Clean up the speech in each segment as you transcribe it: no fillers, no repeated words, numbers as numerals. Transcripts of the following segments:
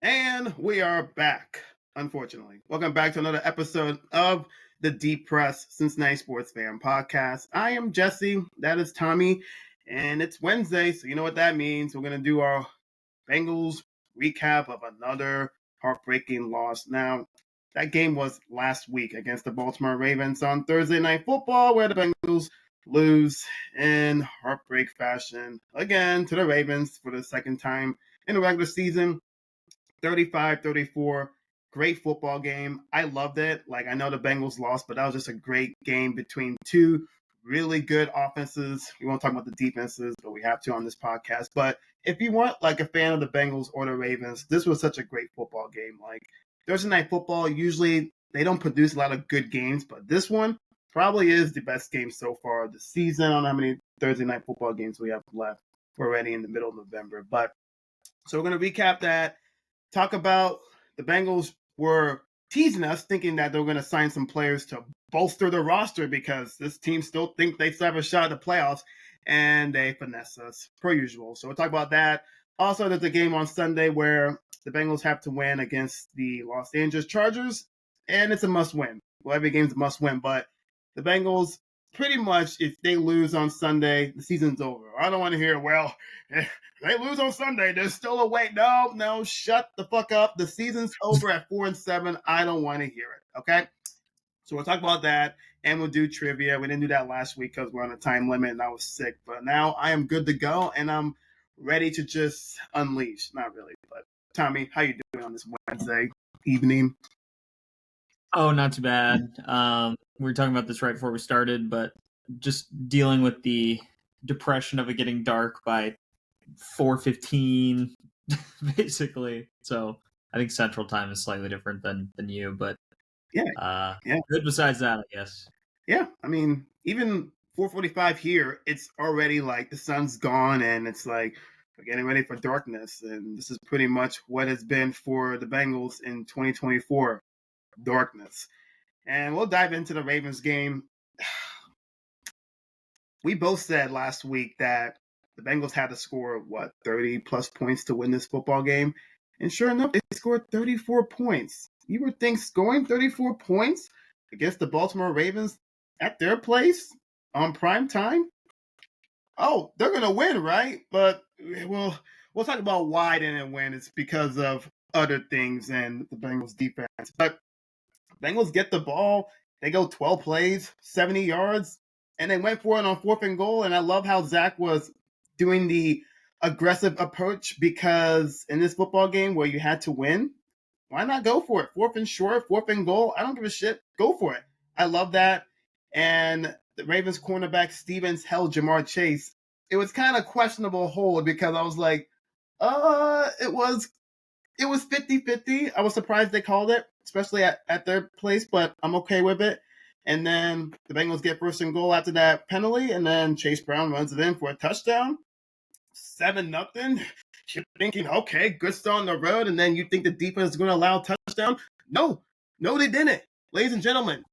And we are back, unfortunately. Welcome back to another episode of the Deep Press Cincinnati Sports Fan Podcast. I am Jesse, that is Tommy, and it's Wednesday, so you know what that means. We're going to do our Bengals recap of another heartbreaking loss. Now, that game was last week against the Baltimore Ravens on Thursday Night Football, where the Bengals lose in heartbreak fashion again to the Ravens for the second time in the regular season. 35-34, great football game. I loved it. Like, I know the Bengals lost, but that was just a great game between two really good offenses. We won't talk about the defenses, but we have to on this podcast. But if you weren't like a fan of the Bengals or the Ravens, this was such a great football game. Like, Thursday Night Football, usually they don't produce a lot of good games, but this one probably is the best game so far of the season. I don't know how many Thursday Night Football games we have left. We're already in the middle of November. But so we're going to recap that. Talk about the Bengals were teasing us, thinking that they were going to sign some players to bolster the roster because this team still think they still have a shot at the playoffs, and they finesse us per usual. So we'll talk about that. Also, there's a game on Sunday where the Bengals have to win against the Los Angeles Chargers, and it's a must-win. Well, every game's a must-win, but the Bengals, pretty much, if they lose on Sunday, the season's over. I don't want to hear, well, they lose on Sunday, there's still a way. No, shut the fuck up. The season's over at 4-7. I don't want to hear it, okay? So we'll talk about that, and we'll do trivia. We didn't do that last week because we're on a time limit, and I was sick. But now I am good to go, and I'm ready to just unleash. Not really, but Tommy, how you doing on this Wednesday evening? Oh, not too bad. We were talking about this right before we started, but just dealing with the depression of it getting dark by 4:15, basically. So I think Central Time is slightly different than you, but yeah. Good besides that, I guess. Yeah, I mean, even 4:45 here, it's already like the sun's gone, and it's like we're getting ready for darkness. And this is pretty much what has been for the Bengals in 2024, darkness. And we'll dive into the Ravens game. We both said last week that the Bengals had to score, 30 plus points to win this football game. And sure enough, they scored 34 points. You would think scoring 34 points against the Baltimore Ravens at their place on prime time? Oh, they're going to win, right? But we'll talk about why they didn't win. It's because of other things and the Bengals defense. But Bengals get the ball. They go 12 plays, 70 yards, and they went for it on 4th and goal. And I love how Zach was doing the aggressive approach because in this football game where you had to win, why not go for it? 4th and short, 4th and goal. I don't give a shit. Go for it. I love that. And the Ravens cornerback Stevens held Jamar Chase. It was kind of questionable hold because I was like, it was 50-50. I was surprised they called it, especially at their place, but I'm okay with it. And then the Bengals get 1st and goal after that penalty, and then Chase Brown runs it in for a touchdown. 7-0. You're thinking, okay, good start on the road, and then you think the defense is going to allow a touchdown? No, they didn't. Ladies and gentlemen,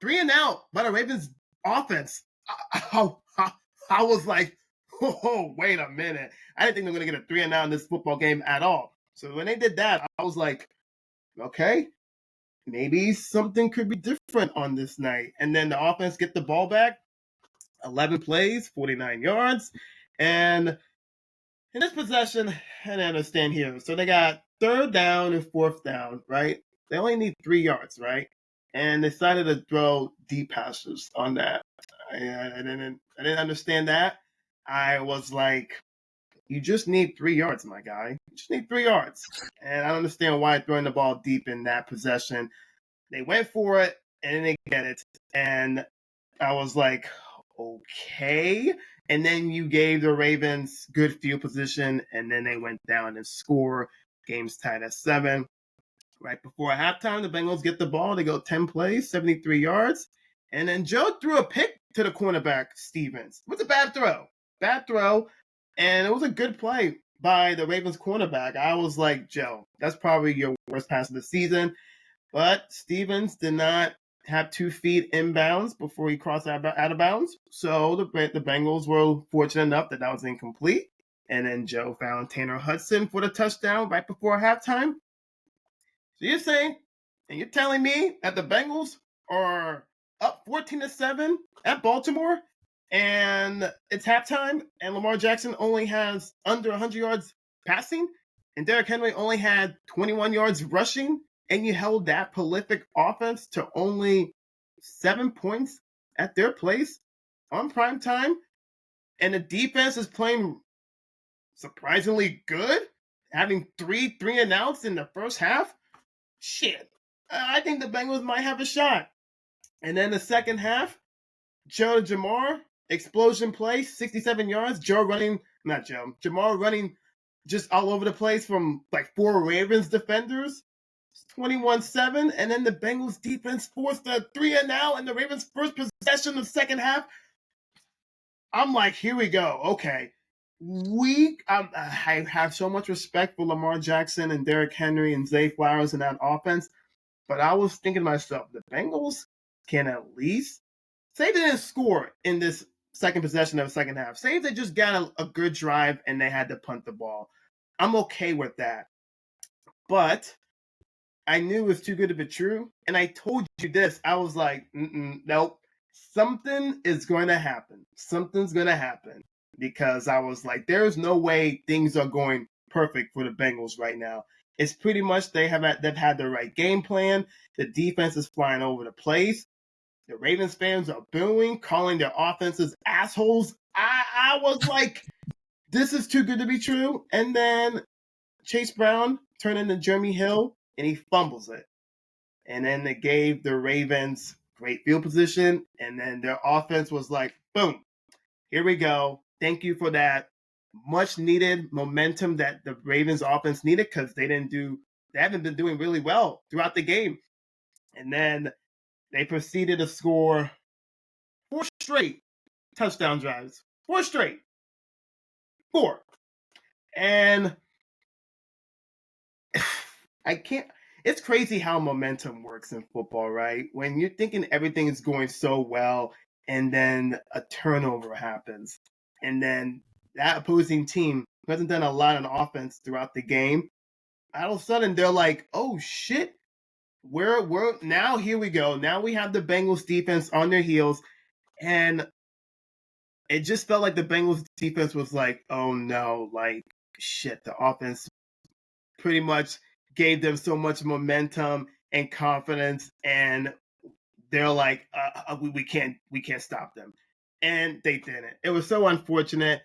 3 and out by the Ravens offense. I was like, oh, wait a minute. I didn't think they were going to get a 3 and out in this football game at all. So when they did that, I was like, okay, maybe something could be different on this night. And then the offense get the ball back, 11 plays, 49 yards. And in this possession, I didn't understand here. So they got 3rd down and 4th down, right? They only need 3 yards, right? And they decided to throw deep passes on that. I didn't understand that. I was like, you just need 3 yards, my guy. You just need 3 yards. And I don't understand why throwing the ball deep in that possession. They went for it, and then they get it. And I was like, okay. And then you gave the Ravens good field position, and then they went down and score. Game's tied at 7. Right before halftime, the Bengals get the ball. They go 10 plays, 73 yards. And then Joe threw a pick to the cornerback, Stevens. It was a bad throw. And it was a good play by the Ravens cornerback. I was like, Joe, that's probably your worst pass of the season. But Stevens did not have 2 feet inbounds before he crossed out of bounds. So the Bengals were fortunate enough that was incomplete. And then Joe found Tanner Hudson for the touchdown right before halftime. So you're saying, and you're telling me that the Bengals are up 14-7 at Baltimore, and it's halftime, and Lamar Jackson only has under 100 yards passing, and Derrick Henry only had 21 yards rushing, and you held that prolific offense to only 7 points at their place on prime time, and the defense is playing surprisingly good, having three and outs in the first half. Shit, I think the Bengals might have a shot. And then the second half, Joe Jamar, explosion play, 67 yards. Jamar running just all over the place from like 4 Ravens defenders. 21-7. And then the Bengals defense forced a 3-and-out in the Ravens' first possession of the second half. I'm like, here we go. Okay. I have so much respect for Lamar Jackson and Derrick Henry and Zay Flowers in that offense. But I was thinking to myself, the Bengals can at least say they didn't score in this second possession of the second half. Say they just got a good drive and they had to punt the ball. I'm okay with that. But I knew it was too good to be true. And I told you this. I was like, nope. Something is going to happen. Something's going to happen. Because I was like, there's no way things are going perfect for the Bengals right now. It's pretty much they've had the right game plan. The defense is flying over the place. The Ravens fans are booing, calling their offenses assholes. I was like, this is too good to be true. And then Chase Brown turned into Jeremy Hill, and he fumbles it. And then they gave the Ravens great field position, and then their offense was like, boom, here we go. Thank you for that much needed momentum that the Ravens offense needed, because they haven't been doing really well throughout the game. And then they proceeded to score 4 straight touchdown drives. 4 straight. 4. And it's crazy how momentum works in football, right? When you're thinking everything is going so well, and then a turnover happens, and then that opposing team who hasn't done a lot on offense throughout the game, all of a sudden they're like, oh shit, we're now, here we go. Now we have the Bengals defense on their heels, and it just felt like the Bengals defense was like, oh no, like shit, the offense pretty much gave them so much momentum and confidence, and they're like, we can't stop them, and they didn't. It was so unfortunate.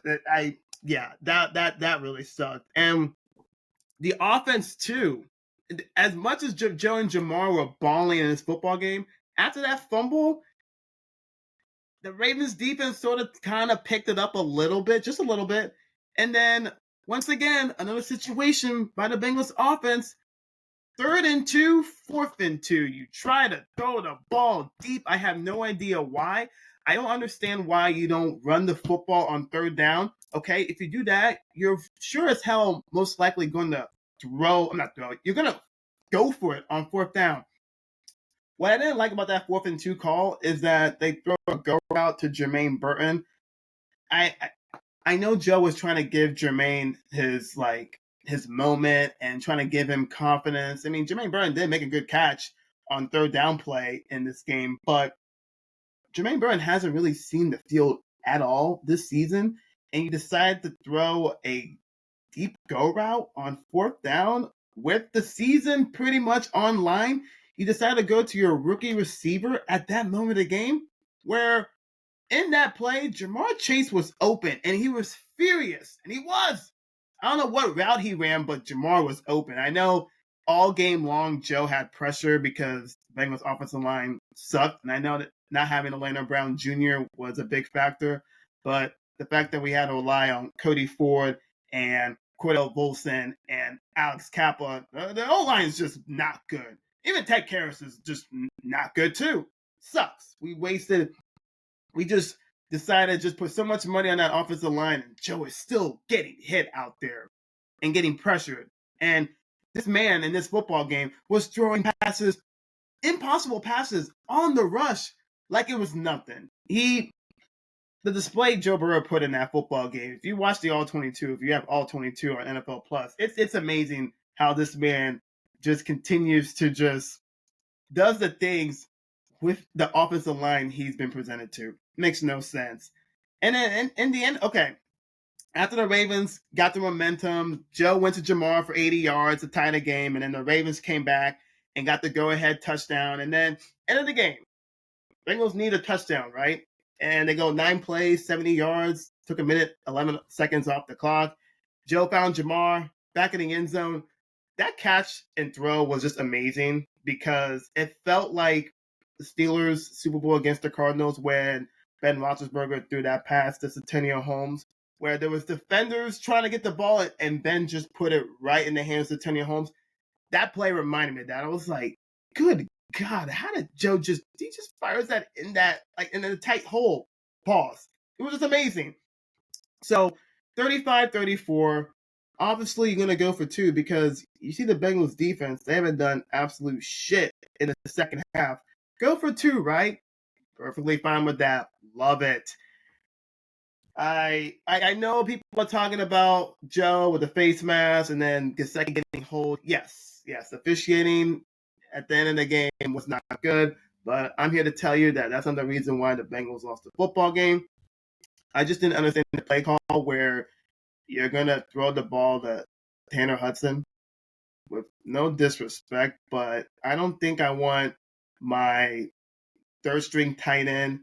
that really sucked. And the offense too, as much as Joe and Jamar were balling in this football game, after that fumble, the Ravens defense sort of kind of picked it up a little bit, just a little bit. And then once again, another situation by the Bengals offense. 3rd and 2, 4th and 2. You try to throw the ball deep. I have no idea why. I don't understand why you don't run the football on 3rd down. Okay, if you do that, you're sure as hell most likely going to you're going to go for it on 4th down. What I didn't like about that 4th and 2 call is that they throw a go route to Jermaine Burton. I know Joe was trying to give Jermaine his moment and trying to give him confidence. I mean, Jermaine Burton did make a good catch on 3rd down play in this game, but Jermaine Burton hasn't really seen the field at all this season, and you decide to throw a deep go route on 4th down with the season pretty much on line. You decide to go to your rookie receiver at that moment of the game, where in that play, Jamar Chase was open, and he was furious, and he was. I don't know what route he ran, but Jamar was open. I know all game long Joe had pressure because the Bengals offensive line sucked, and I know that not having Orlando Brown Jr. was a big factor, but the fact that we had to rely on Cody Ford and Cordell Volson and Alex Kappa, the O-line is just not good. Even Ted Karras is just not good too. Sucks. We just decided to just put so much money on that offensive line, and Joe is still getting hit out there and getting pressured. And this man in this football game was throwing passes, impossible passes on the rush like it was nothing. The display Joe Burrow put in that football game, if you watch the All-22, if you have All-22 on NFL Plus, it's amazing how this man just continues to just does the things with the offensive line he's been presented to. Makes no sense. And then in the end, okay, after the Ravens got the momentum, Joe went to Jamar for 80 yards to tie the game, and then the Ravens came back and got the go-ahead touchdown. And then end of the game, Bengals need a touchdown, right? And they go 9 plays, 70 yards, took a minute, 11 seconds off the clock. Joe found Jamar back in the end zone. That catch and throw was just amazing because it felt like the Steelers' Super Bowl against the Cardinals when Ben Roethlisberger threw that pass to Centennial Holmes, where there was defenders trying to get the ball and Ben just put it right in the hands of Centennial Holmes. That play reminded me of that. I was like, good God, how did Joe he just fires that in a tight hole? Pause. It was just amazing. So 35-34. Obviously, you're going to go for 2 because you see the Bengals defense, they haven't done absolute shit in the second half. Go for 2, right? Perfectly fine with that. Love it. I know people are talking about Joe with the face mask and then Gesicki getting hold. Yes, officiating at the end of the game was not good, but I'm here to tell you that that's not the reason why the Bengals lost the football game. I just didn't understand the play call where you're going to throw the ball to Tanner Hudson. With no disrespect, but I don't think I want my third string tight end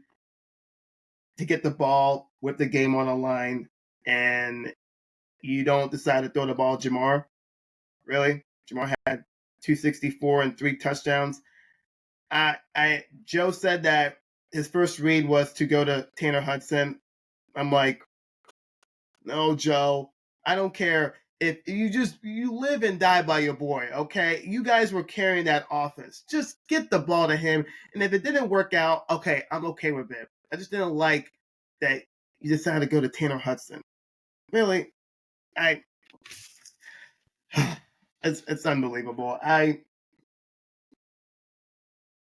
to get the ball with the game on the line and you don't decide to throw the ball to Jamar. Really? Jamar had 264 and 3 touchdowns. Joe said that his first read was to go to Tanner Hudson. I'm like, no, Joe, I don't care. If you live and die by your boy, okay? You guys were carrying that offense. Just get the ball to him. And if it didn't work out, okay, I'm okay with it. I just didn't like that you decided to go to Tanner Hudson. Really? It's unbelievable.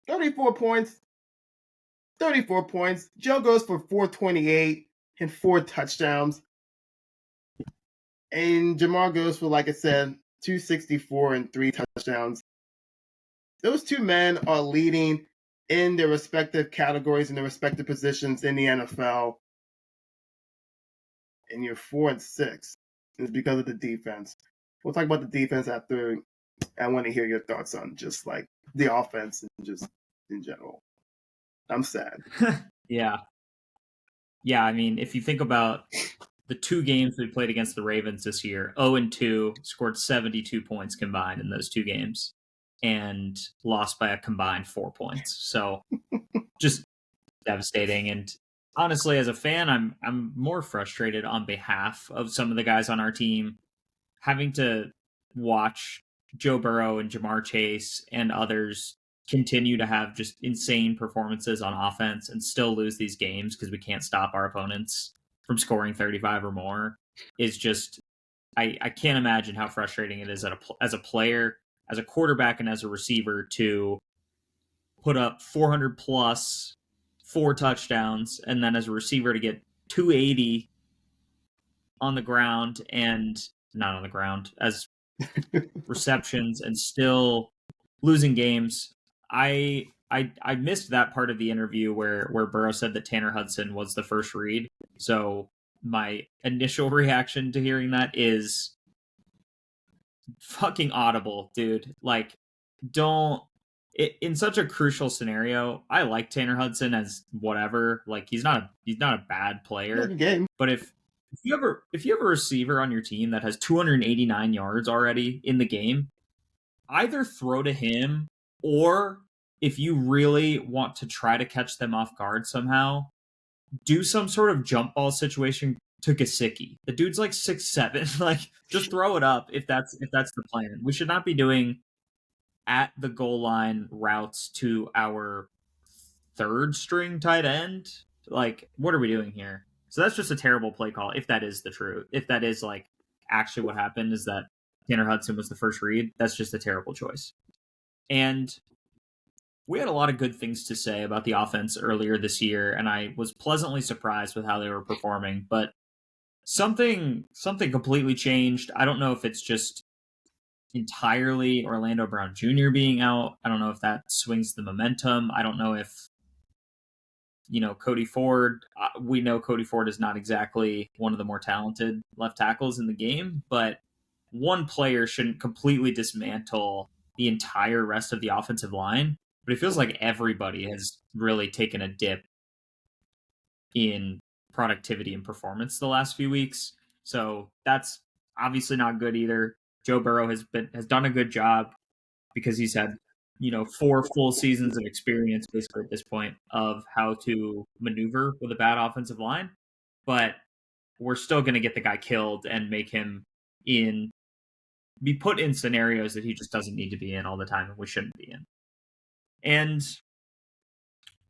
34 points. 34 points. Joe goes for 428 and 4 touchdowns. And Jamar goes for, like I said, 264 and 3 touchdowns. Those 2 men are leading in their respective categories and their respective positions in the NFL. And you're 4-6. It's because of the defense. We'll talk about the defense after. I want to hear your thoughts on just like the offense and just in general. I'm sad. Yeah. I mean, if you think about the 2 games we played against the Ravens this year, 0-2, scored 72 points combined in those 2 games, and lost by a combined 4 points. So just devastating. And honestly, as a fan, I'm more frustrated on behalf of some of the guys on our team having to watch Joe Burrow and Jamar Chase and others continue to have just insane performances on offense and still lose these games because we can't stop our opponents from scoring 35 or more is just I can't imagine how frustrating it is as a player, as a quarterback, and as a receiver to put up 400 plus, 4 touchdowns, and then as a receiver to get 280 on the ground and not on the ground as receptions and still losing games. I missed that part of the interview where Burrow said that Tanner Hudson was the first read. So my initial reaction to hearing that is fucking audible, dude. Like, don't in such a crucial scenario. I like Tanner Hudson as whatever. Like, he's not a bad player. Game. But if you have a receiver on your team that has 289 yards already in the game, either throw to him, or if you really want to try to catch them off guard somehow, do some sort of jump ball situation to Gesicki. The dude's like 6'7". Like, just throw it up if that's the plan. We should not be doing at the goal line routes to our third string tight end. Like, what are we doing here? So that's just a terrible play call if that is the truth. If that is like actually what happened, is that Tanner Hudson was the first read, that's just a terrible choice. And we had a lot of good things to say about the offense earlier this year, and I was pleasantly surprised with how they were performing. But something completely changed. I don't know if it's just entirely Orlando Brown Jr. being out. I don't know if that swings the momentum. I don't know if, Cody Ford, we know Cody Ford is not exactly one of the more talented left tackles in the game, but one player shouldn't completely dismantle the entire rest of the offensive line. But it feels like everybody has really taken a dip in productivity and performance the last few weeks. So that's obviously not good either. Joe Burrow has done a good job because he's had 4 full seasons of experience basically at this point of how to maneuver with a bad offensive line. But we're still going to get the guy killed and make him be put in scenarios that he just doesn't need to be in all the time and we shouldn't be in. And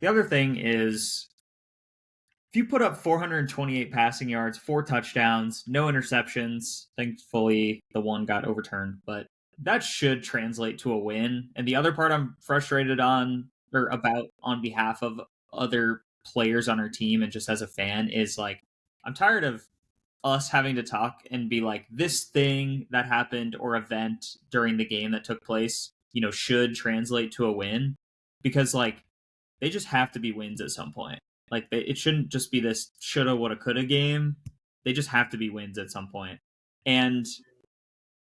the other thing is, if you put up 428 passing yards, 4 touchdowns, no interceptions, thankfully the one got overturned, but that should translate to a win. And the other part I'm frustrated about on behalf of other players on our team and just as a fan is like, I'm tired of us having to talk and be like, this thing that happened or event during the game that took place, should translate to a win, because like they just have to be wins at some point. Like it shouldn't just be this shoulda, woulda, coulda game. They just have to be wins at some point. And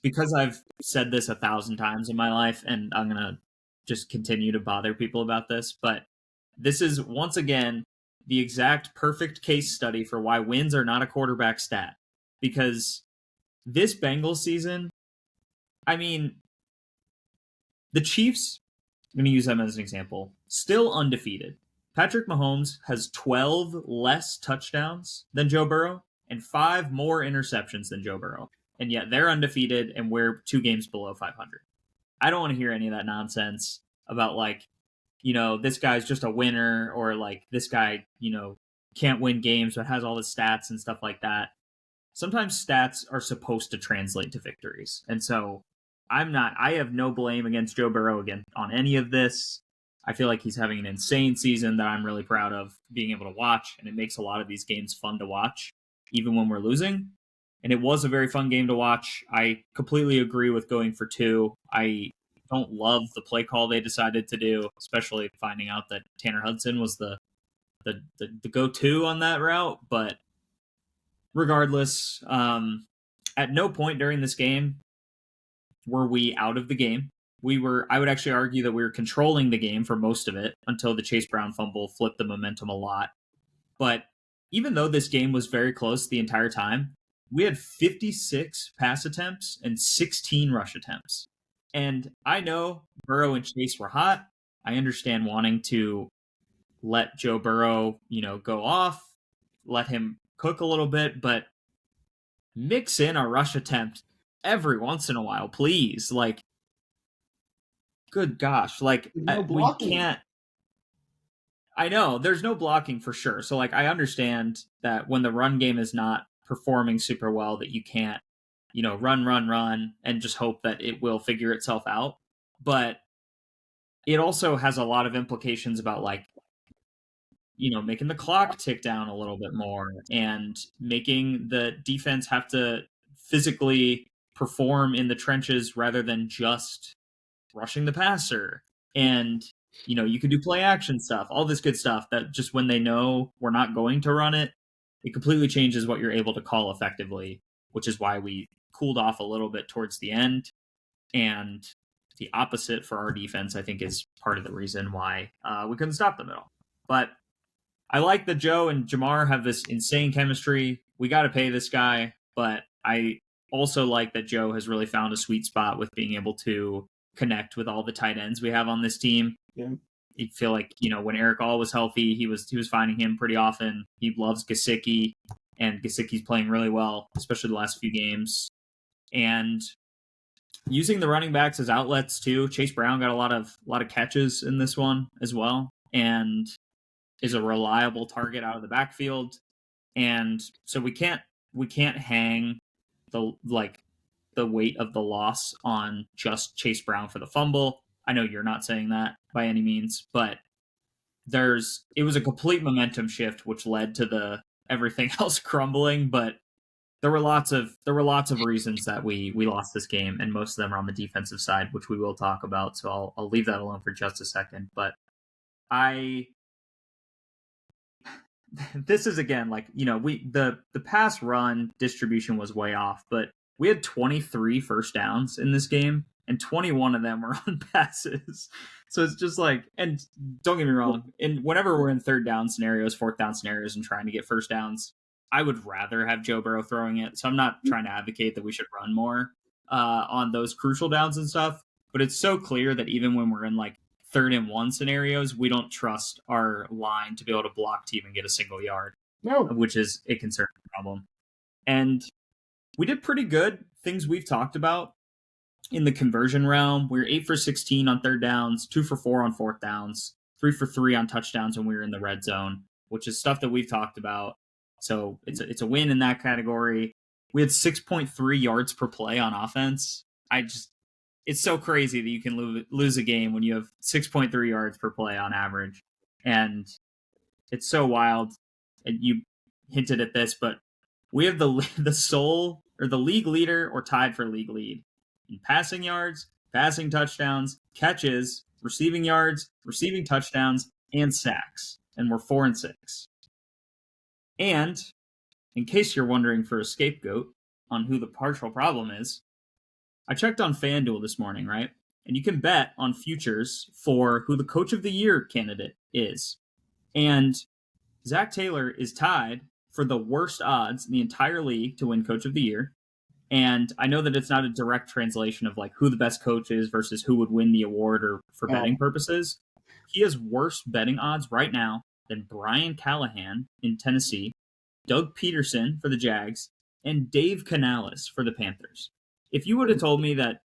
because I've said this 1,000 times in my life, and I'm gonna just continue to bother people about this, but this is once again the exact perfect case study for why wins are not a quarterback stat. Because this Bengals season, I mean, the Chiefs, I'm going to use them as an example, still undefeated. Patrick Mahomes has 12 less touchdowns than Joe Burrow and 5 more interceptions than Joe Burrow. And yet they're undefeated and we're 2 games below 500. I don't want to hear any of that nonsense about like, this guy's just a winner, or like this guy, can't win games but has all the stats and stuff like that. Sometimes stats are supposed to translate to victories. And so I have no blame against Joe Burrow again on any of this. I feel like he's having an insane season that I'm really proud of being able to watch, and it makes a lot of these games fun to watch, even when we're losing. And it was a very fun game to watch. I completely agree with going for 2. I don't love the play call they decided to do, especially finding out that Tanner Hudson was the go-to on that route. But regardless, at no point during this game were we out of the game. I would actually argue that we were controlling the game for most of it until the Chase Brown fumble flipped the momentum a lot. But even though this game was very close the entire time, we had 56 pass attempts and 16 rush attempts. And I know Burrow and Chase were hot. I understand wanting to let Joe Burrow, go off, let him cook a little bit, but mix in a rush attempt every once in a while, please. Like, good gosh, like we can't. I know there's no blocking for sure. So like I understand that when the run game is not performing super well, that you can't, run and just hope that it will figure itself out. But it also has a lot of implications about like, making the clock tick down a little bit more and making the defense have to physically perform in the trenches rather than just rushing the passer. And, you can do play action stuff, all this good stuff that just when they know we're not going to run it, it completely changes what you're able to call effectively, which is why we cooled off a little bit towards the end. And the opposite for our defense, I think, is part of the reason why we couldn't stop them at all. But I like that Joe and Jamar have this insane chemistry. We got to pay this guy, but I also like that Joe has really found a sweet spot with being able to connect with all the tight ends we have on this team. Yeah. You feel like, when Eric All was healthy, he was finding him pretty often. He loves Gesicki, and Gesicki's playing really well, especially the last few games. And using the running backs as outlets too. Chase Brown got a lot of catches in this one as well, and is a reliable target out of the backfield. And so we can't hang the weight of the loss on just Chase Brown for the fumble. I know you're not saying that by any means, but it was a complete momentum shift which led to the everything else crumbling. But there were lots of reasons that we lost this game, and most of them are on the defensive side, which we will talk about. So I'll leave that alone for just a second. But this is again like the pass run distribution was way off, but we had 23 first downs in this game, and 21 of them were on passes. So it's just like, and don't get me wrong, and whenever we're in third down scenarios, fourth down scenarios, and trying to get first downs, I would rather have Joe Burrow throwing it. So I'm not trying to advocate that we should run more on those crucial downs and stuff. But it's so clear that even when we're in like 3rd and 1 scenarios, we don't trust our line to be able to block to even get a single yard, which is a concerning problem. And we did pretty good things we've talked about in the conversion realm. We were 8 for 16 on third downs, 2 for 4 on fourth downs, 3 for 3 on touchdowns when we were in the red zone, which is stuff that we've talked about. So it's a win in that category. We had 6.3 yards per play on offense. It's so crazy that you can lose a game when you have 6.3 yards per play on average. And it's so wild. And you hinted at this, but we have the league leader or tied for league lead in passing yards, passing touchdowns, catches, receiving yards, receiving touchdowns, and sacks. And we're 4 and 6. And in case you're wondering for a scapegoat on who the partial problem is, I checked on FanDuel this morning, right? And you can bet on futures for who the coach of the year candidate is. And Zach Taylor is tied for the worst odds in the entire league to win coach of the year. And I know that it's not a direct translation of like who the best coach is versus who would win the award or for betting purposes. He has worse betting odds right now than Brian Callahan in Tennessee, Doug Peterson for the Jags, and Dave Canales for the Panthers. If you would have told me that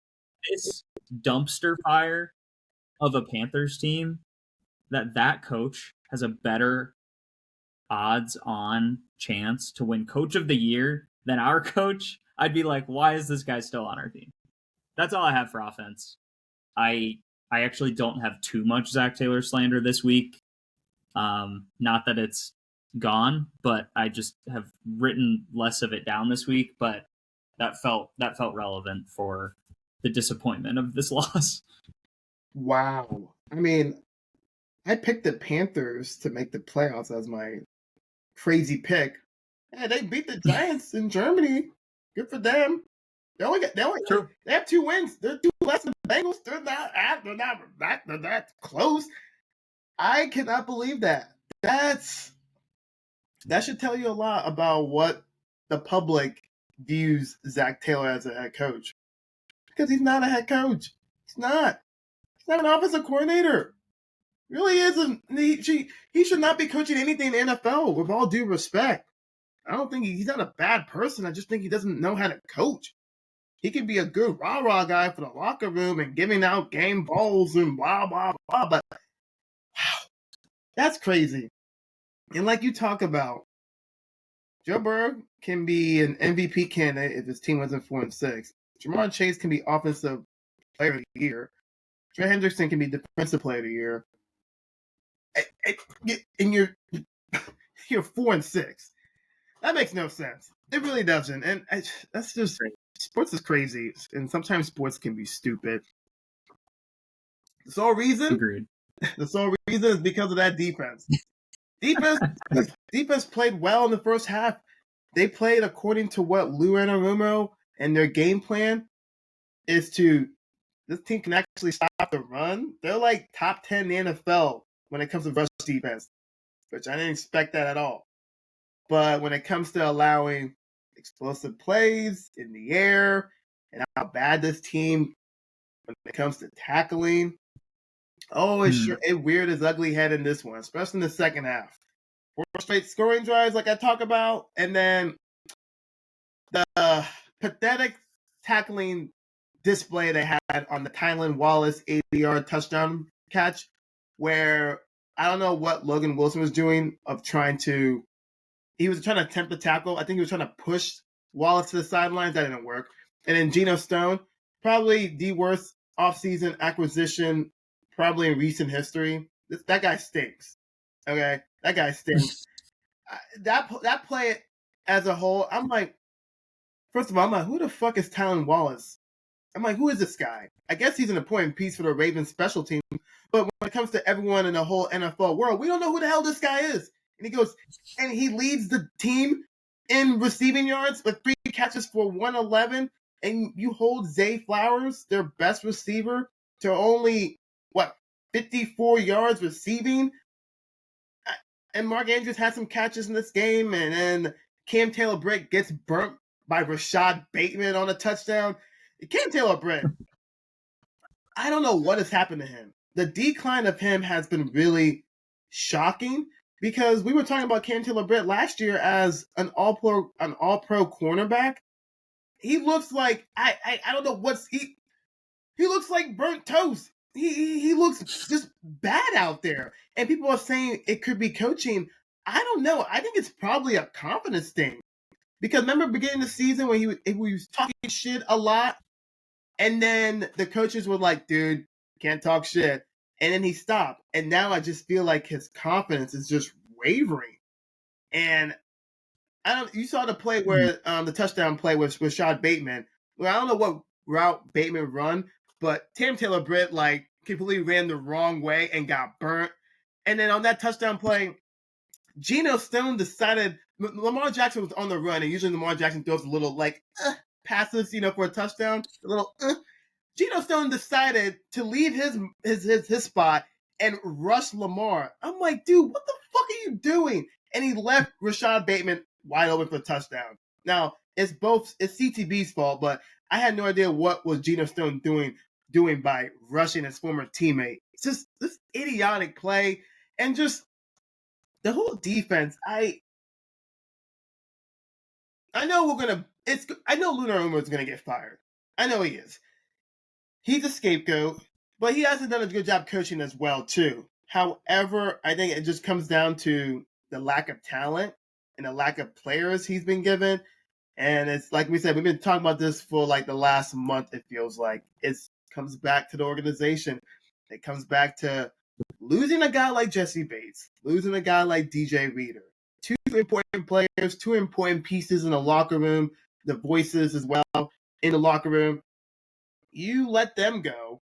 this dumpster fire of a Panthers team, that coach has a better odds on chance to win coach of the year than our coach, I'd be like, why is this guy still on our team? That's all I have for offense. I actually don't have too much Zach Taylor slander this week. Not that it's gone, but I just have written less of it down this week. But that felt relevant for the disappointment of this loss. Wow. I mean, I picked the Panthers to make the playoffs as my crazy pick. Yeah, they beat the Giants in Germany. Good for them. They have 2 wins. They're 2 less than the Bengals. They're not that close. I cannot believe that. That should tell you a lot about what the public views Zach Taylor as a head coach. Because he's not a head coach. He's not. He's not an offensive coordinator. Really isn't. He should not be coaching anything in the NFL, with all due respect. I don't think he's not a bad person. I just think he doesn't know how to coach. He could be a good rah-rah guy for the locker room and giving out game balls and blah, blah, blah. But, wow, that's crazy. And like you talk about, Joe Burrow can be an MVP candidate if his team wasn't 4 and 6. Jamar Chase can be offensive player of the year. Trey Hendrickson can be defensive player of the year. And you're 4 and 6. That makes no sense. It really doesn't. And that's just, sports is crazy. And sometimes sports can be stupid. The sole reason? Agreed. The sole reason is because of that defense. Defense played well in the first half. They played according to what Lou Anarumo and their game plan is to, this team can actually stop the run. They're like top 10 in the NFL when it comes to rush defense, which I didn't expect that at all. But when it comes to allowing explosive plays in the air and how bad this team, when it comes to tackling, it reared its ugly head in this one, especially in the second half. 4 straight scoring drives like I talk about, and then the pathetic tackling display they had on the Tylan Wallace 80-yard touchdown catch, where I don't know what Logan Wilson was doing he was trying to attempt the tackle. I think he was trying to push Wallace to the sidelines. That didn't work. And then Geno Stone, probably the worst offseason acquisition probably in recent history. That guy stinks. Okay? That guy stinks. That play as a whole, I'm like, First of all, I'm like, who the fuck is Talon Wallace? I'm like, who is this guy? I guess he's an important piece for the Ravens special team, but when it comes to everyone in the whole NFL world, we don't know who the hell this guy is. And he goes, and he leads the team in receiving yards with 3 catches for 111, and you hold Zay Flowers, their best receiver, to only, 54 yards receiving? And Mark Andrews had some catches in this game, and then Cam Taylor-Britt gets burnt by Rashad Bateman on a touchdown. Cam Taylor-Britt, I don't know what has happened to him. The decline of him has been really shocking because we were talking about Cam Taylor-Britt last year as an all-pro cornerback. He looks like I don't know what's he looks like burnt toast. He looks just bad out there. And people are saying it could be coaching. I don't know. I think it's probably a confidence thing. Because remember beginning of the season when he was talking shit a lot, and then the coaches were like, dude, can't talk shit. And then he stopped. And now I just feel like his confidence is just wavering. And you saw the play where the touchdown play was Rashad Bateman. Well, I don't know what route Bateman run, but Cam Taylor-Britt like completely ran the wrong way and got burnt. And then on that touchdown play, Geno Stone decided Lamar Jackson was on the run, and usually Lamar Jackson throws a little like passes, for a touchdown, a little. Geno Stone decided to leave his spot and rush Lamar. I'm like, dude, what the fuck are you doing? And he left Rashad Bateman wide open for a touchdown. Now it's CTB's fault, but I had no idea what was Geno Stone doing by rushing his former teammate. It's just this idiotic play and just the whole defense. I know I know Lunar Uma is gonna get fired. I know he is. He's a scapegoat, but he hasn't done a good job coaching as well too. However, I think it just comes down to the lack of talent and the lack of players he's been given. And it's like we said, we've been talking about this for like the last month. It feels like it comes back to the organization. It comes back to losing a guy like Jesse Bates, losing a guy like DJ Reader. 2 important players, 2 important pieces in the locker room, the voices as well in the locker room. You let them go.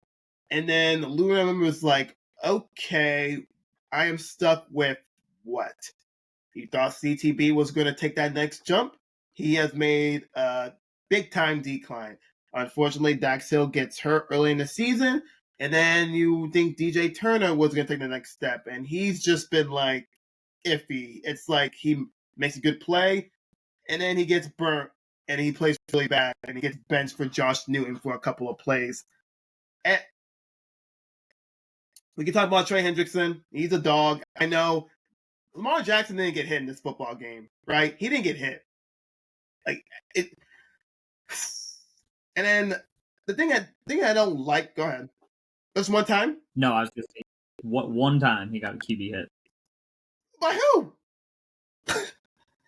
And then Luna was like, okay, I am stuck with what? He thought CTB was going to take that next jump. He has made a big time decline. Unfortunately, Dax Hill gets hurt early in the season. And then you think DJ Turner was going to take the next step. And he's just been like iffy. It's like he makes a good play and then he gets burnt and he plays really bad and he gets benched for Josh Newton for a couple of plays. And we can talk about Trey Hendrickson. He's a dog. I know Lamar Jackson didn't get hit in this football game, right? He didn't get hit. Like it. And then the thing I don't like. Go ahead. Just one time. No, I was just saying, what one time he got a QB hit By who?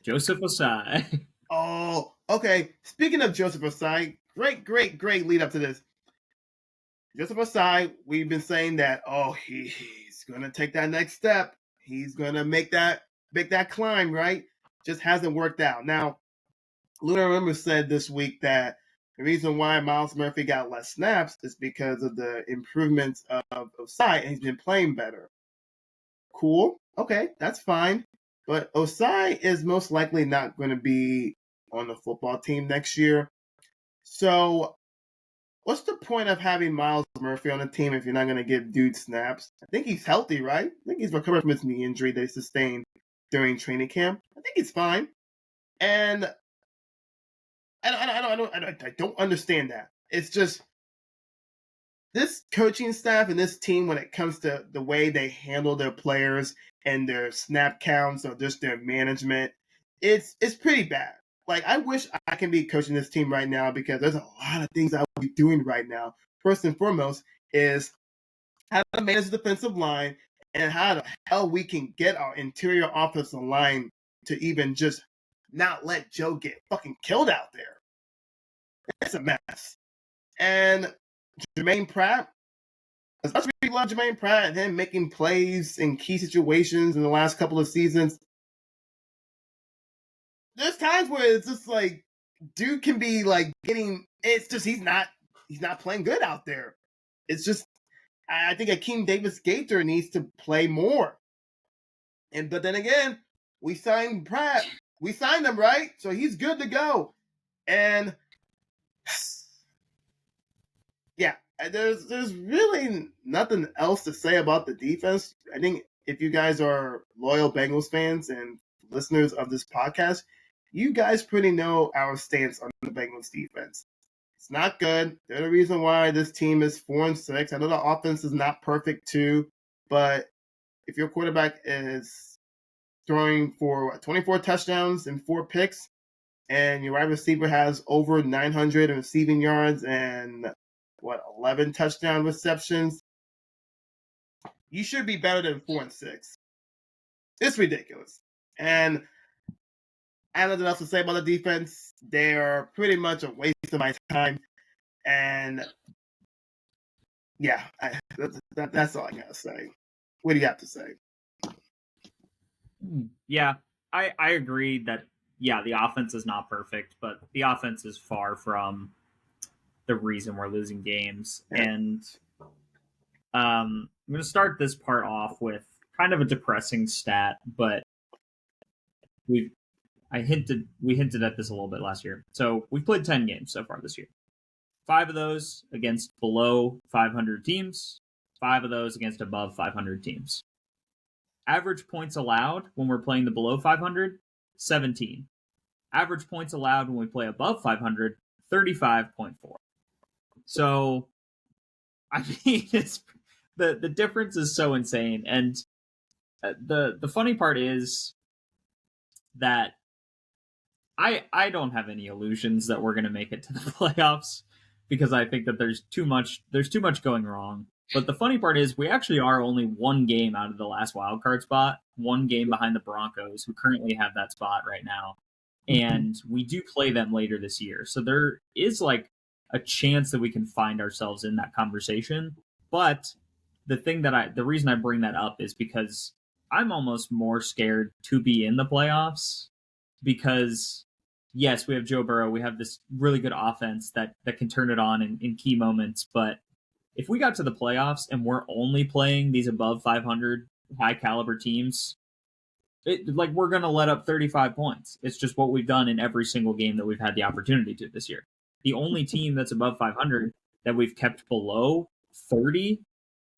Joseph Ossai. Oh, okay. Speaking of Joseph Ossai, great lead up to this. Joseph Ossai, we've been saying that, he's going to take that next step. He's going to make that climb, right? Just hasn't worked out. Now, Luna Rimmer said this week that the reason why Myles Murphy got less snaps is because of the improvements of Ossai, and he's been playing better. Cool. Okay, that's fine. But Ossai is most likely not going to be on the football team next year. So what's the point of having Myles Murphy on the team if you're not going to give dude snaps? I think he's healthy, right? I think he's recovering from his knee injury that he sustained during training camp. I think he's fine. And I don't understand that. It's just this coaching staff and this team, when it comes to the way they handle their players and their snap counts or just their management, it's pretty bad. Like, I wish I can be coaching this team right now because there's a lot of things I would be doing right now. First and foremost is how to manage the defensive line and how the hell we can get our interior offensive line to even just not let Joe get fucking killed out there. It's a mess. And Jermaine Pratt, as much as we love Jermaine Pratt and him making plays in key situations in the last couple of seasons, there's times where it's just like, dude can be like getting. It's just he's not playing good out there. It's just I think Akeem Davis-Gaither needs to play more. But then again, we signed Pratt. We signed him, right? So he's good to go. And yeah, there's really nothing else to say about the defense. I think if you guys are loyal Bengals fans and listeners of this podcast, you guys pretty know our stance on the Bengals defense. It's not good. They're the reason why this team is 4-6. I know the offense is not perfect too, but if your quarterback is throwing for 24 touchdowns and 4 picks, and your wide receiver has over 900 receiving yards and 11 touchdown receptions, you should be better than 4-6. It's ridiculous. And I have nothing else to say about the defense. They are pretty much a waste of my time. And yeah, that's all I gotta say. What do you have to say? Yeah, I agree that, yeah, the offense is not perfect, but the offense is far from the reason we're losing games. Yeah. And I'm going to start this part off with kind of a depressing stat, but we hinted at this a little bit last year. So we've played 10 games so far this year. 5 of those against below 500 teams, 5 of those against above 500 teams. Average points allowed when we're playing the below 500, 17. Average points allowed when we play above 500, 35.4. So, I mean, it's the difference is so insane. And the funny part is that I don't have any illusions that we're going to make it to the playoffs, because I think that there's too much going wrong. But the funny part is we actually are only 1 game out of the last wild card spot, 1 game behind the Broncos, who currently have that spot right now. And we do play them later this year. So there is like a chance that we can find ourselves in that conversation. But the reason I bring that up is because I'm almost more scared to be in the playoffs, because yes, we have Joe Burrow. We have this really good offense that can turn it on in key moments. But if we got to the playoffs and we're only playing these above 500 high caliber teams, we're going to let up 35 points. It's just what we've done in every single game that we've had the opportunity to this year. The only team that's above 500 that we've kept below 30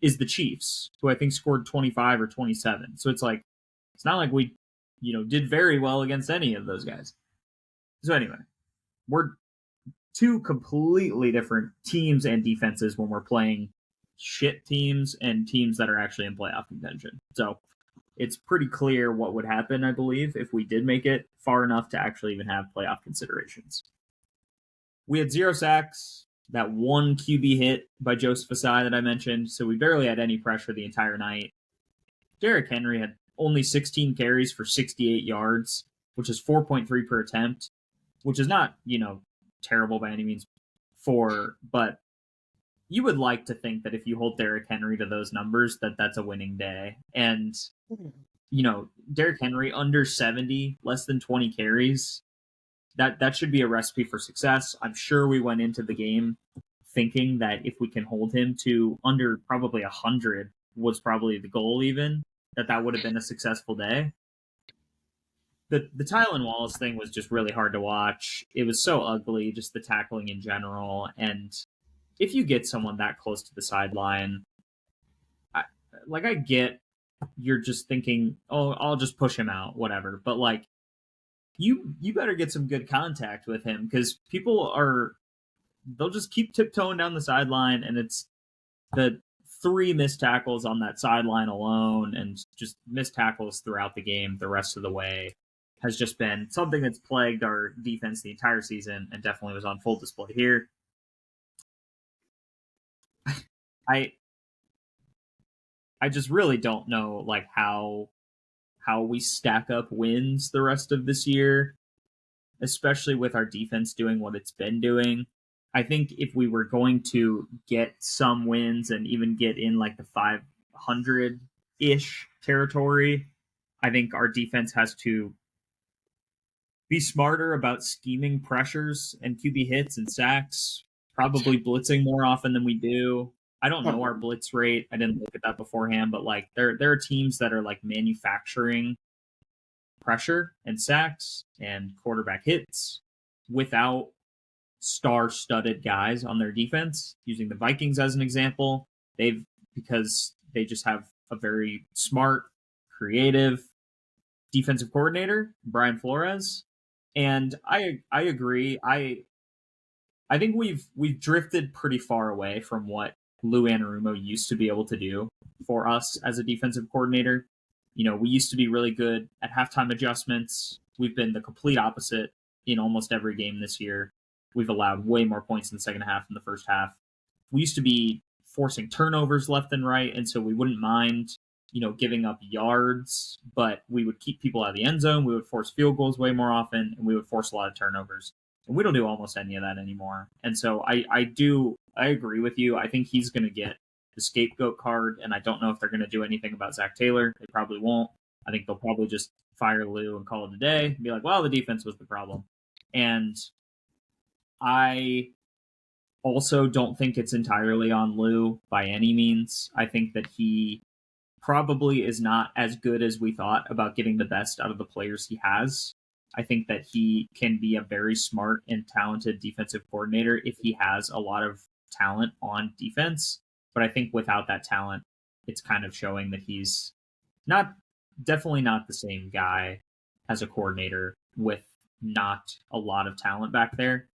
is the Chiefs, who I think scored 25 or 27. So it's not like we, did very well against any of those guys. So anyway, we're 2 completely different teams and defenses when we're playing shit teams and teams that are actually in playoff contention. So it's pretty clear what would happen, I believe, if we did make it far enough to actually even have playoff considerations. We had 0 sacks, that 1 QB hit by Joseph Asai that I mentioned, so we barely had any pressure the entire night. Derrick Henry had only 16 carries for 68 yards, which is 4.3 per attempt, which is not, terrible by any means, but you would like to think that if you hold Derrick Henry to those numbers, that's a winning day. And, Derrick Henry under 70, less than 20 carries, that should be a recipe for success. I'm sure we went into the game thinking that if we can hold him to under probably 100 was probably the goal, even, that would have been a successful day. The Tylan Wallace thing was just really hard to watch. It was so ugly, just the tackling in general. And if you get someone that close to the sideline, I get you're just thinking, oh, I'll just push him out, whatever. But you better get some good contact with him, because they'll just keep tiptoeing down the sideline, and it's the 3 missed tackles on that sideline alone, and just missed tackles throughout the game the rest of the way has just been something that's plagued our defense the entire season, and definitely was on full display here. I just really don't know how we stack up wins the rest of this year, especially with our defense doing what it's been doing. I think if we were going to get some wins and even get in the 500-ish territory, I think our defense has to be smarter about scheming pressures and QB hits and sacks, probably blitzing more often than we do. I don't know our blitz rate. I didn't look at that beforehand, but like there are teams that are like manufacturing pressure and sacks and quarterback hits without star-studded guys on their defense. Using the Vikings as an example, because they just have a very smart, creative defensive coordinator, Brian Flores. And I agree. I think we've drifted pretty far away from what Lou Anarumo used to be able to do for us as a defensive coordinator. You know, we used to be really good at halftime adjustments. We've been the complete opposite in almost every game this year. We've allowed way more points in the second half than the first half. We used to be forcing turnovers left and right, and so we wouldn't mind, you know, giving up yards, but we would keep people out of the end zone. We would force field goals way more often, and we would force a lot of turnovers. And we don't do almost any of that anymore. And so I agree with you. I think he's going to get the scapegoat card, and I don't know if they're going to do anything about Zach Taylor. They probably won't. I think they'll probably just fire Lou and call it a day and be like, well, the defense was the problem. And I also don't think it's entirely on Lou by any means. I think that he probably is not as good as we thought about getting the best out of the players he has. I think that he can be a very smart and talented defensive coordinator if he has a lot of talent on defense. But I think without that talent, it's kind of showing that he's definitely not the same guy as a coordinator with not a lot of talent back there,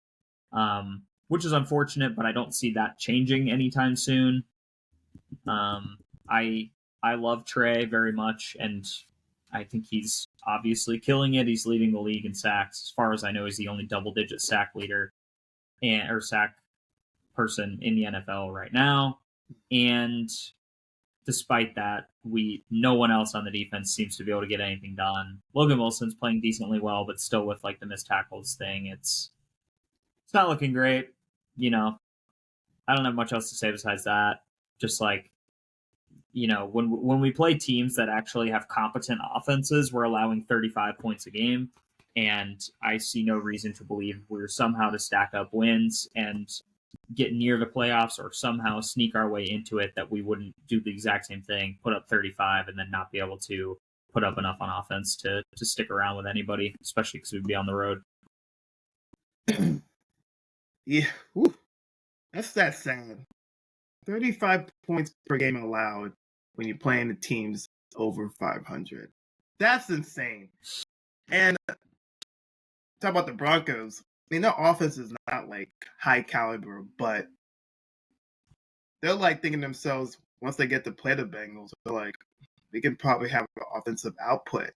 which is unfortunate, but I don't see that changing anytime soon. I love Trey very much, and I think he's obviously killing it. He's leading the league in sacks. As far as I know, he's the only double-digit sack leader or sack person in the NFL right now. And despite that, no one else on the defense seems to be able to get anything done. Logan Wilson's playing decently well, but still with like the missed tackles thing, it's not looking great. You know, I don't have much else to say besides that. Just like, you know, when we play teams that actually have competent offenses, we're allowing 35 points a game, and I see no reason to believe we're somehow to stack up wins and get near the playoffs or somehow sneak our way into it that we wouldn't do the exact same thing, put up 35 and then not be able to put up enough on offense to stick around with anybody, especially because we'd be on the road. Yeah, whew. That's sad. 35 points per game allowed when you're playing the teams over 500. That's insane. And talk about the Broncos. I mean, their offense is not like high caliber, but they're like thinking to themselves, once they get to play the Bengals, they're like, we can probably have an offensive output.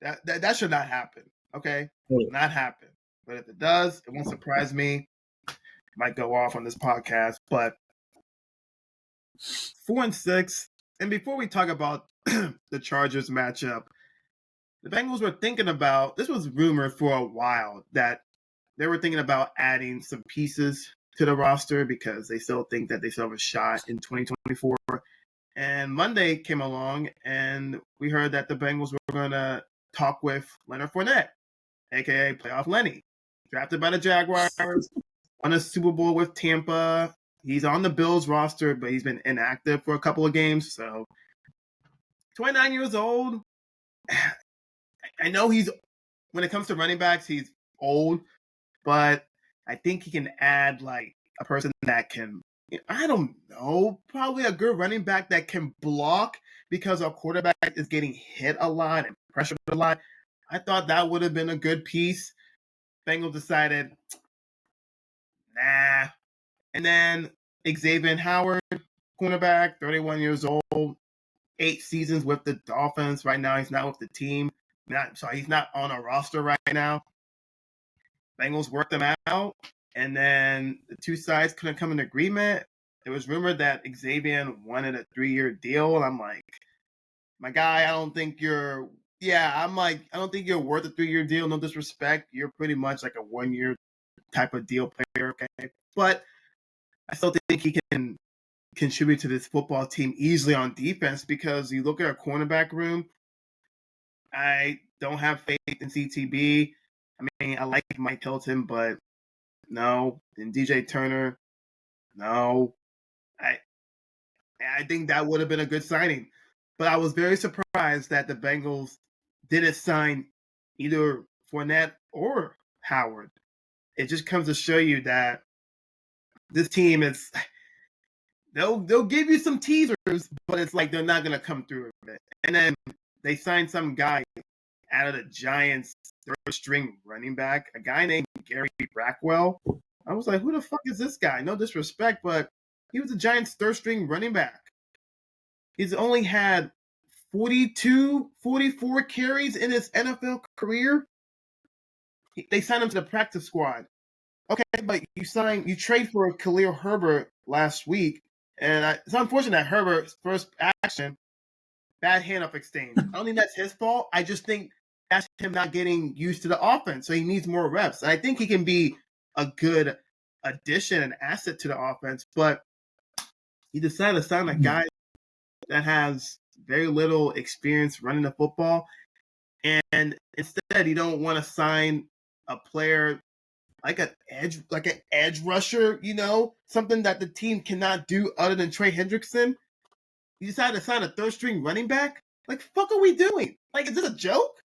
That should not happen. Okay? It will not happen. But if it does, it won't surprise me. I might go off on this podcast, but 4-6. And before we talk about the Chargers matchup, the Bengals were thinking about, this was rumored for a while, that they were thinking about adding some pieces to the roster because they still think that they still have a shot in 2024. And Monday came along, and we heard that the Bengals were going to talk with Leonard Fournette, a.k.a. Playoff Lenny, drafted by the Jaguars, won a Super Bowl with Tampa. He's on the Bills roster, but he's been inactive for a couple of games. So 29 years old. I know when it comes to running backs, he's old, but I think he can add like a person that can, I don't know, probably a good running back that can block because our quarterback is getting hit a lot and pressured a lot. I thought that would have been a good piece. Bengals decided, nah. And then Xavier Howard, cornerback, 31 years old, 8 seasons with the Dolphins. Right now, he's not with the team. He's not on a roster right now. Bengals worked them out, and then the two sides couldn't come in agreement. It was rumored that Xavier wanted a 3-year deal, and I'm like, my guy, I don't think you're worth a 3-year deal. No disrespect. You're pretty much like a 1-year type of deal player, okay? But I still think he can contribute to this football team easily on defense because you look at our cornerback room, I don't have faith in CTB. I mean, I like Mike Hilton, but no. And DJ Turner, no. I think that would have been a good signing. But I was very surprised that the Bengals didn't sign either Fournette or Howard. It just comes to show you that this team is they'll give you some teasers, but it's like they're not gonna come through with it. And then they signed some guy out of the Giants third string running back, a guy named Gary Brackwell. I was like, who the fuck is this guy? No disrespect, but he was the Giants third string running back. He's only had 42, 44 carries in his NFL career. They signed him to the practice squad. Okay, but you trade for Khalil Herbert last week, and it's unfortunate that Herbert's first action, bad handoff exchange. I don't think that's his fault. I just think that's him not getting used to the offense, so he needs more reps. And I think he can be a good addition and asset to the offense, but he decided to sign a guy that has very little experience running the football, and instead you don't want to sign a player like an edge rusher, something that the team cannot do other than Trey Hendrickson. You decided to sign a third string running back? Like, fuck are we doing? Like, is this a joke?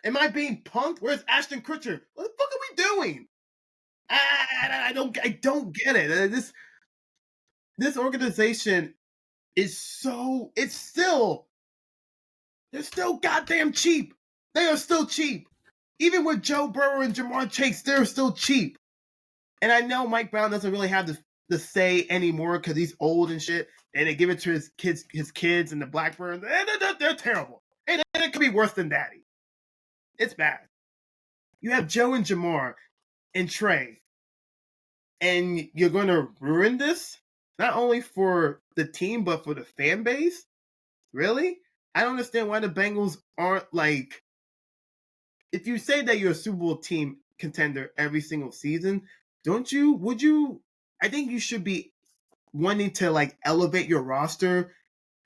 Am I being punked? Where's Ashton Kutcher? What the fuck are we doing? I don't get it. This organization is they're still goddamn cheap. They are still cheap. Even with Joe Burrow and Jamar Chase, they're still cheap. And I know Mike Brown doesn't really have the say anymore because he's old and shit. And they give it to his kids and the Blackburns. They're terrible. And it could be worse than Daddy. It's bad. You have Joe and Jamar and Trey. And you're going to ruin this? Not only for the team, but for the fan base? Really? I don't understand why the Bengals aren't like... If you say that you're a Super Bowl team contender every single season, I think you should be wanting to like elevate your roster.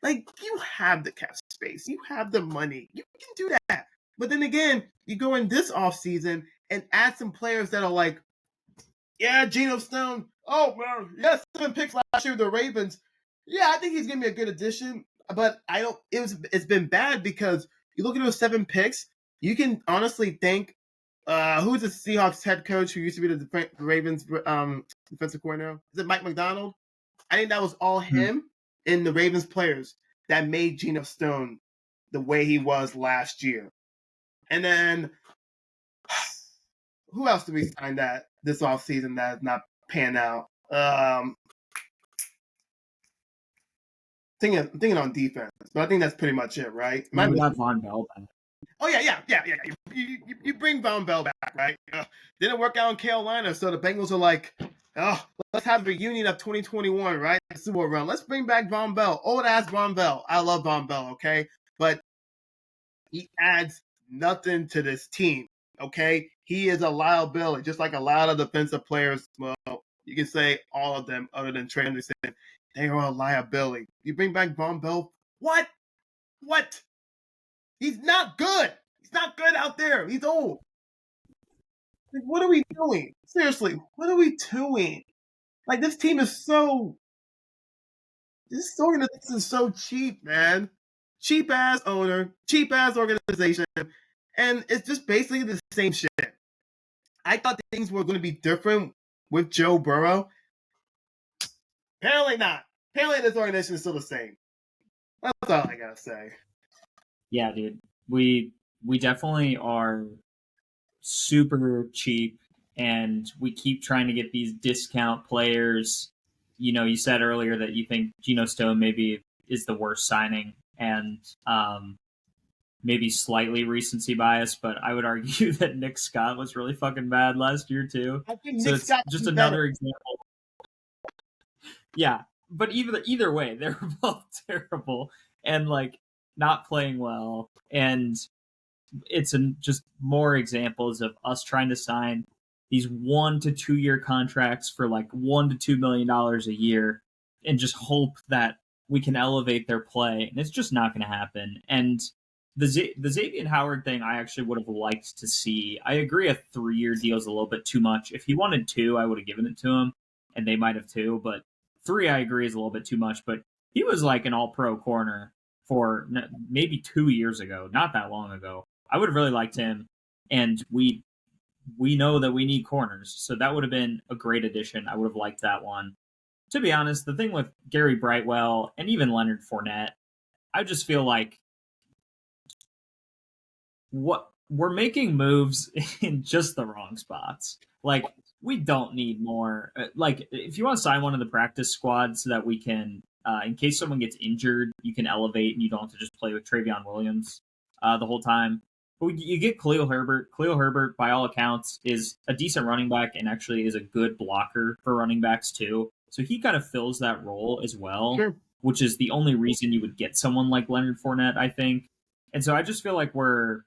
Like, you have the cap space, you have the money, you can do that. But then again, you go in this offseason and add some players that are like, yeah, Geno Stone, oh well, yeah, 7 picks last year with the Ravens. Yeah, I think he's gonna be a good addition. But it's been bad because you look at those 7 picks, you can honestly think, who's the Seahawks head coach who used to be the Ravens defensive coordinator? Is it Mike McDonald? I think that was all him and the Ravens players that made Geno Stone the way he was last year. And then, who else did we sign that this offseason that is not pan out? Thinking on defense, but I think that's pretty much it, right? We got Von Bell back. Oh, yeah. You bring Von Bell back, right? Didn't work out in Carolina, so the Bengals are like, oh, let's have a reunion of 2021, right? Super Bowl run. Let's bring back Von Bell. Old-ass Von Bell. I love Von Bell, okay? But he adds nothing to this team, okay? He is a liability, just like a lot of defensive players. Well, you can say all of them other than Trey Anderson. They are a liability. You bring back Von Bell. What? He's not good. He's not good out there. He's old. Like, what are we doing? Seriously, what are we doing? Like, this team is this organization is so cheap, man. Cheap ass owner, cheap ass organization, and it's just basically the same shit. I thought things were going to be different with Joe Burrow. Apparently not. Apparently this organization is still the same. That's all I gotta say. Yeah, dude. We definitely are super cheap, and we keep trying to get these discount players. You know, you said earlier that you think Geno Stone maybe is the worst signing, and maybe slightly recency bias, but I would argue that Nick Scott was really fucking bad last year too. I think so Nick it's Scott just another example. Yeah, but either way, they're both terrible and like not playing well, and it's just more examples of us trying to sign these 1 to 2 year contracts for like $1 to $2 million a year and just hope that we can elevate their play. And it's just not going to happen. And the Xavier Howard thing, I actually would have liked to see. I agree, a 3-year deal is a little bit too much. If he wanted 2, I would have given it to him, and they might have too. But 3, I agree, is a little bit too much. But he was like an all-pro corner for maybe 2 years ago, not that long ago. I would have really liked him, and we know that we need corners, so that would have been a great addition. I would have liked that one. To be honest, the thing with Gary Brightwell and even Leonard Fournette, I just feel like what we're making moves in just the wrong spots. Like, we don't need more. Like, if you want to sign one of the practice squads so that we can, in case someone gets injured, you can elevate and you don't have to just play with Travion Williams the whole time. But you get Khalil Herbert. Khalil Herbert, by all accounts, is a decent running back and actually is a good blocker for running backs too. So he kind of fills that role as well, Sure. which is the only reason you would get someone like Leonard Fournette, I think. And so I just feel like we're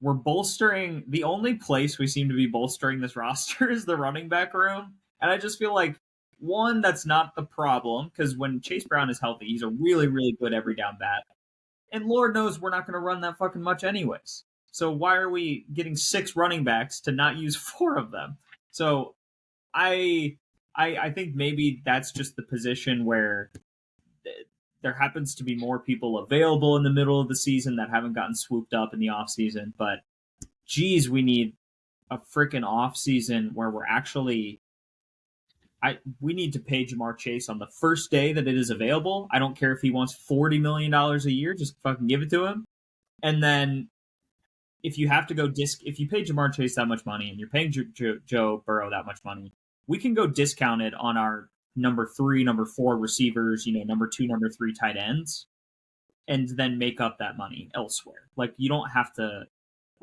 bolstering. The only place we seem to be bolstering this roster is the running back room. And I just feel like, one, that's not the problem, because when Chase Brown is healthy, he's a really, really good every down back. And Lord knows we're not going to run that fucking much anyways. So why are we getting 6 running backs to not use 4 of them? So I think maybe that's just the position where there happens to be more people available in the middle of the season that haven't gotten swooped up in the offseason. But, geez, we need a freaking offseason where we're actually we need to pay Jamar Chase on the first day that it is available. I don't care if he wants $40 million a year, just fucking give it to him. And then if you have to go if you pay Jamar Chase that much money and you're paying Joe Burrow that much money, we can go discounted on our number 3, number 4 receivers, number 2, number 3 tight ends, and then make up that money elsewhere. Like, you don't have to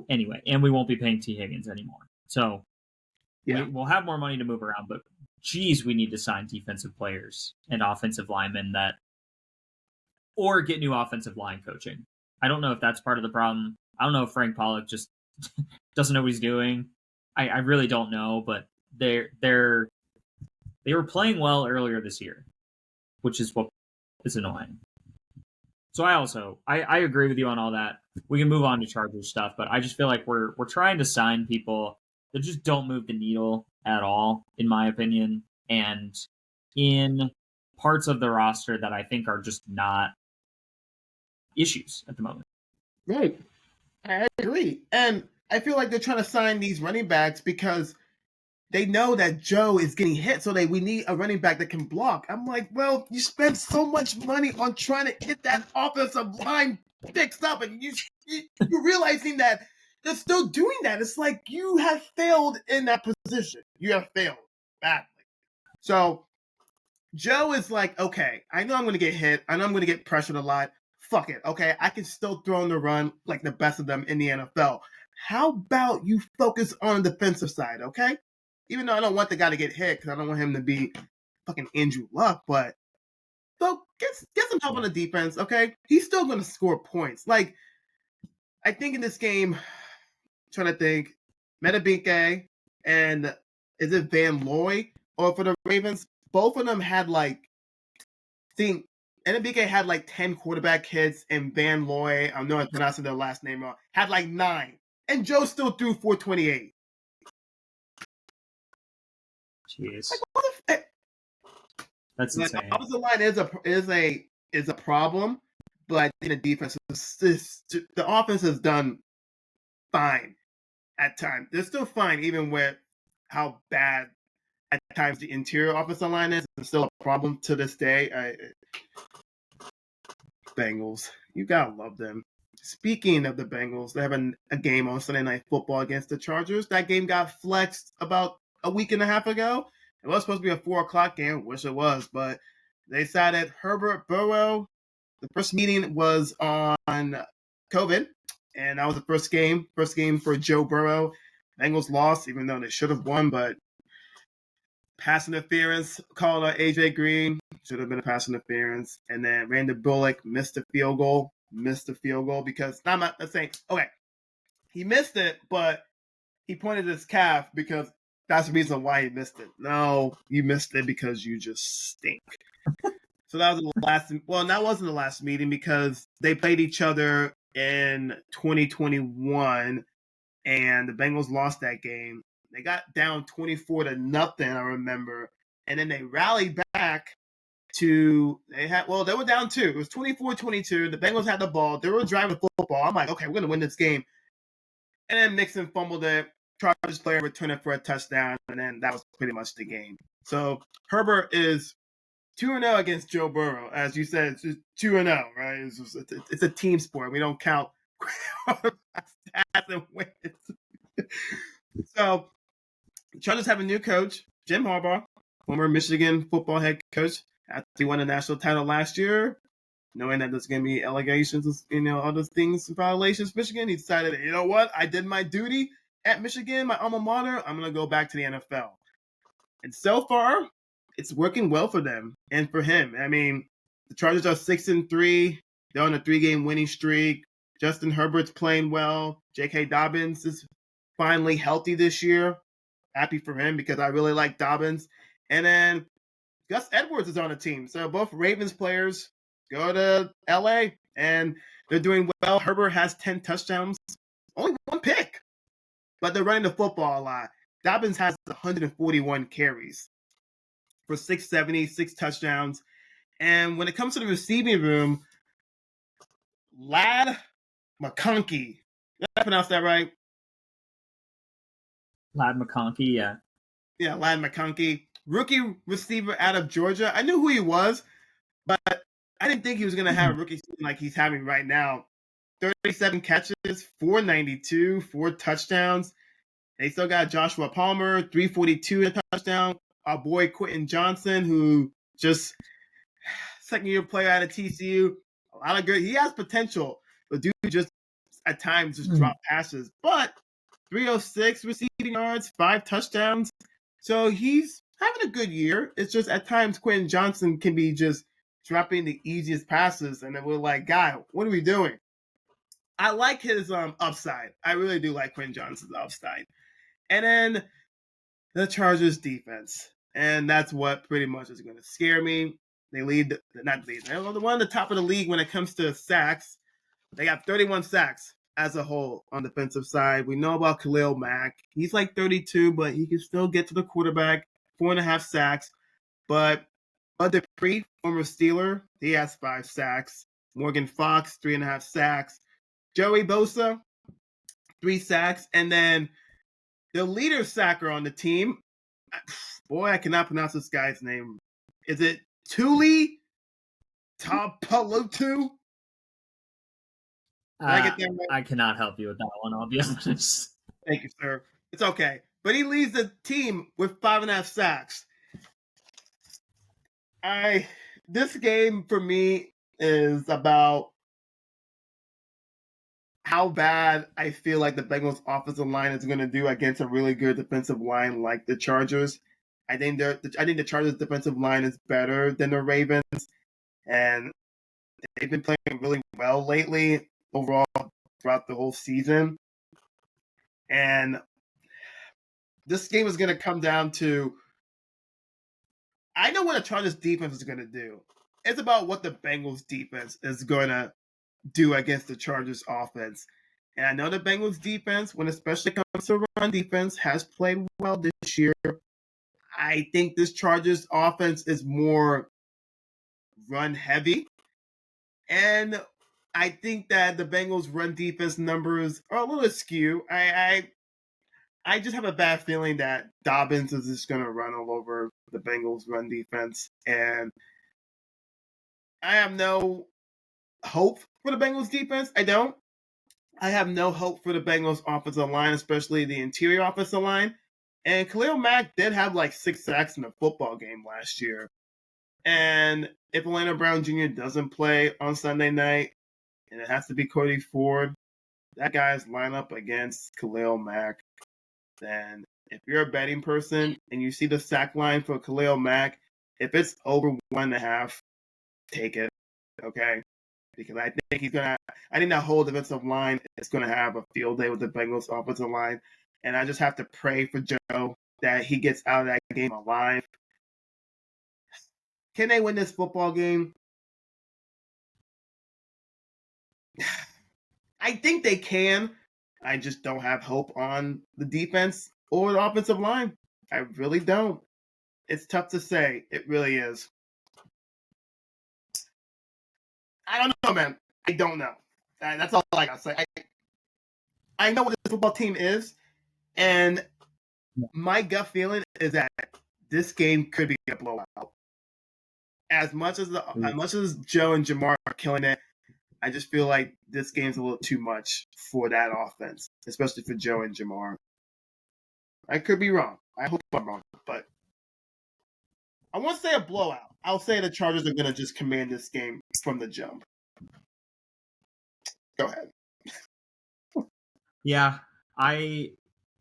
anyway, and we won't be paying T. Higgins anymore. So we'll have more money to move around, but geez, we need to sign defensive players and offensive linemen or get new offensive line coaching. I don't know if that's part of the problem. I don't know if Frank Pollock just doesn't know what he's doing. I really don't know, but they were playing well earlier this year, which is what is annoying. So I agree with you on all that. We can move on to Chargers stuff, but I just feel like we're trying to sign people that just don't move the needle at all, in my opinion, and in parts of the roster that I think are just not issues at the moment. Right. I agree. And I feel like they're trying to sign these running backs because they know that Joe is getting hit, so we need a running back that can block. I'm like, well, you spend so much money on trying to get that offensive line fixed up, and you're realizing that they're still doing that. It's like you have failed in that position. You have failed badly. So Joe is like, okay, I know I'm going to get hit. I know I'm going to get pressured a lot. Fuck it. Okay, I can still throw in the run like the best of them in the NFL. How about you focus on the defensive side, okay? Even though I don't want the guy to get hit because I don't want him to be fucking Andrew Luck, but so get some help on the defense, okay? He's still going to score points. Like, I think in this game, I'm trying to think, Metabike and is it Van Looy or for the Ravens? Both of them had Metabike had 10 quarterback hits, and Van Looy, I know I'm pronouncing their last name wrong, had 9. And Joe still threw 428. Jeez. That's insane. The offensive line is a problem, but I think the defense the offense has done fine at times. They're still fine even with how bad at times the interior offensive line is. It's still a problem to this day. Bengals, you gotta love them. Speaking of the Bengals, they have a game on Sunday Night Football against the Chargers. That game got flexed about a week and a half ago. It was supposed to be a 4:00 game, wish it was, but they decided Herbert Burrow. The first meeting was on COVID, and that was the first game for Joe Burrow. Bengals lost, even though they should have won, but pass interference called on AJ Green. Should have been a pass interference. And then Randy Bullock missed the field goal because I'm not saying, okay, he missed it, but he pointed his calf because that's the reason why he missed it. No, you missed it because you just stink. So that was the last. Well, that wasn't the last meeting because they played each other in 2021, and the Bengals lost that game. They got down 24-0, I remember, and then they rallied back they were down 2. It was 24-22. The Bengals had the ball. They were driving the football. I'm like, okay, we're going to win this game. And then Mixon fumbled it. Chargers player returned it for a touchdown, and then that was pretty much the game. So Herbert is 2-0 against Joe Burrow. As you said, it's just 2-0, right? It's a team sport. We don't count stats and wins. So the Chargers have a new coach, Jim Harbaugh, former Michigan football head coach. After he won the national title last year, knowing that there's going to be allegations, other things, violations, Michigan, he decided, you know what? I did my duty at Michigan, my alma mater. I'm going to go back to the NFL. And so far, it's working well for them and for him. I mean, the Chargers are 6-3. They're on a 3-game winning streak. Justin Herbert's playing well. J.K. Dobbins is finally healthy this year. Happy for him because I really like Dobbins. And then Gus Edwards is on the team. So both Ravens players go to L.A. and they're doing well. Herbert has 10 touchdowns, only 1 pick, but they're running the football a lot. Dobbins has 141 carries for 670, 6 touchdowns. And when it comes to the receiving room, Ladd McConkey. Did I pronounce that right? Ladd McConkey, yeah. Yeah, Ladd McConkey. Rookie receiver out of Georgia. I knew who he was, but I didn't think he was going to have a rookie season like he's having right now. 37 catches, 492, 4 touchdowns. They still got Joshua Palmer, 342 in a touchdown. Our boy Quentin Johnson, who just second-year player out of TCU. A lot of good. He has potential, but dude just at times just drop passes. But 306 receiving yards, 5 touchdowns. So he's having a good year. It's just at times Quentin Johnson can be just dropping the easiest passes, and then we're like, guy, what are we doing? I like his upside. I really do like Quentin Johnson's upside. And then the Chargers defense. And that's what pretty much is going to scare me. They lead, not lead, they're one of the top of the league when it comes to sacks. They got 31 sacks as a whole on the defensive side. We know about Khalil Mack. He's like 32, but he can still get to the quarterback. 4.5 sacks. But Bud Dupree, former Steeler, he has 5 sacks. Morgan Fox, 3.5 sacks. Joey Bosa, 3 sacks. And then the leader sacker on the team, boy, I cannot pronounce this guy's name. Is it Tuli Tapalutu? I get that right? I cannot help you with that one, I'll be honest. Thank you, sir. It's okay. But he leads the team with 5.5 sacks. This game for me is about how bad I feel like the Bengals offensive line is going to do against a really good defensive line like the Chargers. I think the Chargers defensive line is better than the Ravens, and they've been playing really well lately overall throughout the whole season. And this game is going to come down to, I know what the Chargers defense is going to do. It's about what the Bengals defense is going to do against the Chargers offense. And I know the Bengals defense, when especially comes to run defense, has played well this year. I think this Chargers offense is more run heavy. And I think that the Bengals run defense numbers are a little askew. I just have a bad feeling that Dobbins is just going to run all over the Bengals run defense. And I have no hope for the Bengals defense. I don't. I have no hope for the Bengals offensive line, especially the interior offensive line. And Khalil Mack did have like 6 sacks in a football game last year. And if Orlando Brown Jr. doesn't play on Sunday night, and it has to be Cody Ford, that guy's line up against Khalil Mack. Then if you're a betting person and you see the sack line for Khalil Mack, if it's over 1.5, take it. Okay? Because I think that whole defensive line is going to have a field day with the Bengals offensive line. And I just have to pray for Joe that he gets out of that game alive. Can they win this football game? I think they can. I just don't have hope on the defense or the offensive line. I really don't. It's tough to say. It really is. I don't know, man. I don't know. That's all I gotta say. I know what this football team is, and my gut feeling is that this game could be a blowout. As much as Joe and Jamar are killing it, I just feel like this game's a little too much for that offense, especially for Joe and Jamar. I could be wrong. I hope I'm wrong, but I won't say a blowout. I'll say the Chargers are going to just command this game from the jump. Go ahead. Yeah, I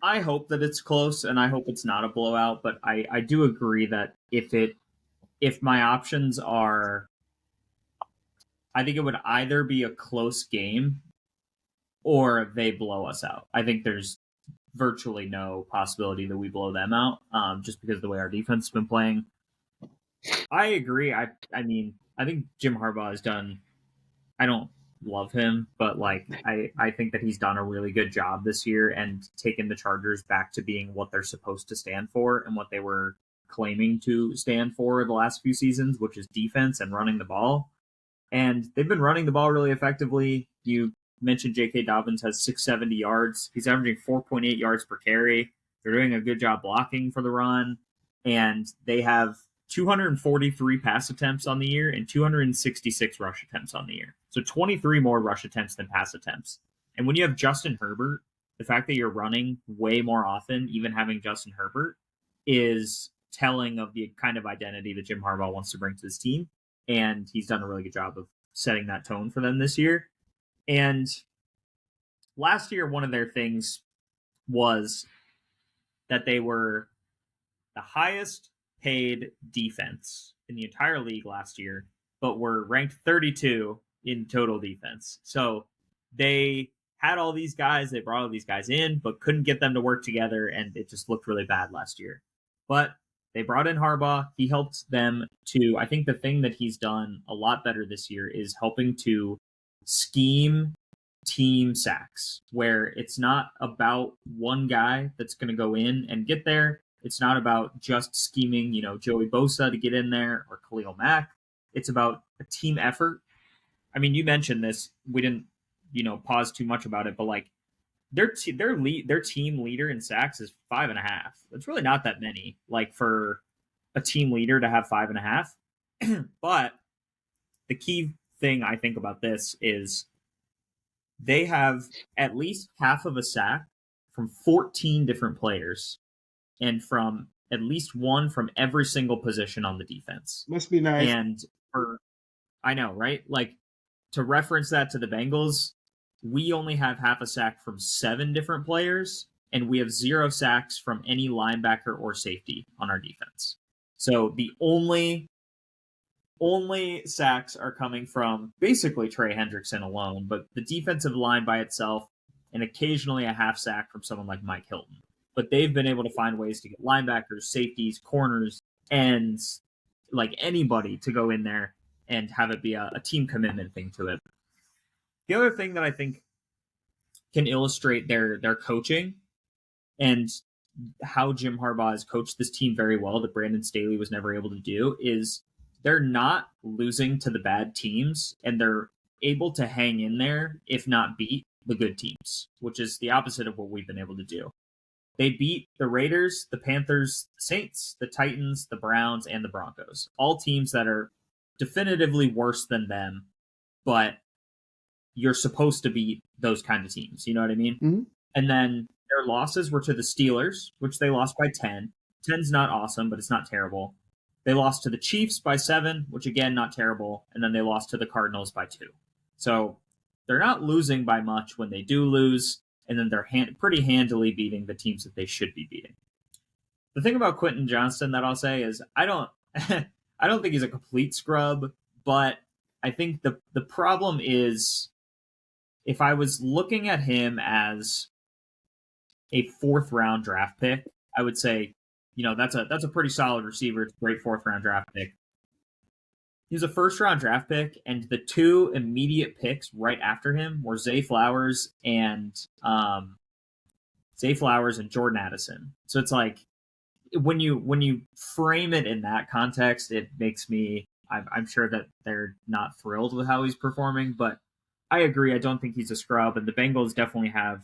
hope that it's close, and I hope it's not a blowout. But I do agree that if my options are, I think it would either be a close game or they blow us out. I think there's virtually no possibility that we blow them out, just because of the way our defense has been playing. I agree. I mean, I think Jim Harbaugh has done. I don't love him, but I think that he's done a really good job this year and taken the Chargers back to being what they're supposed to stand for and what they were claiming to stand for the last few seasons, which is defense and running the ball. And they've been running the ball really effectively. You mentioned J.K. Dobbins has 670 yards. He's averaging 4.8 yards per carry. They're doing a good job blocking for the run. And they have 243 pass attempts on the year and 266 rush attempts on the year. So 23 more rush attempts than pass attempts. And when you have Justin Herbert, the fact that you're running way more often, even having Justin Herbert, is telling of the kind of identity that Jim Harbaugh wants to bring to this team. And he's done a really good job of setting that tone for them this year. And last year, one of their things was that they were the highest paid defense in the entire league last year, but were ranked 32 in total defense. So they had all these guys, they brought all these guys in, but couldn't get them to work together, and it just looked really bad last year. But they brought in Harbaugh. He helped them to, I think the thing that he's done a lot better this year is helping to scheme team sacks, where it's not about one guy that's going to go in and get there. It's not about just scheming, Joey Bosa to get in there or Khalil Mack. It's about a team effort. I mean, you mentioned this. We didn't, pause too much about it, but their team leader in sacks is 5.5. That's really not that many. For a team leader to have 5.5. But the key thing I think about this is they have at least half of a sack from 14 different players and from at least one from every single position on the defense. Must be nice. And I know, right? To reference that to the Bengals, we only have half a sack from 7 different players, and we have 0 sacks from any linebacker or safety on our defense. So the only sacks are coming from basically Trey Hendrickson alone, but the defensive line by itself, and occasionally a half sack from someone like Mike Hilton. But they've been able to find ways to get linebackers, safeties, corners, and anybody to go in there and have it be a team commitment thing to it. The other thing that I think can illustrate their coaching and how Jim Harbaugh has coached this team very well that Brandon Staley was never able to do is they're not losing to the bad teams, and they're able to hang in there, if not beat, the good teams, which is the opposite of what we've been able to do. They beat the Raiders, the Panthers, the Saints, the Titans, the Browns, and the Broncos. All teams that are definitively worse than them, but you're supposed to beat those kind of teams. You know what I mean? Mm-hmm. And then their losses were to the Steelers, which they lost by 10. 10's not awesome, but it's not terrible. They lost to the Chiefs by 7, which again, not terrible. And then they lost to the Cardinals by 2. So they're not losing by much when they do lose. And then they're pretty handily beating the teams that they should be beating. The thing about Quentin Johnston that I'll say is I don't think he's a complete scrub, but I think the problem is if I was looking at him as a 4th round draft pick, I would say, that's a pretty solid receiver. It's a great 4th round draft pick. He was a first-round draft pick, and the two immediate picks right after him were Zay Flowers and Jordan Addison. So it's like when you frame it in that context, it makes me. I'm sure that they're not thrilled with how he's performing, but I agree. I don't think he's a scrub, and the Bengals definitely have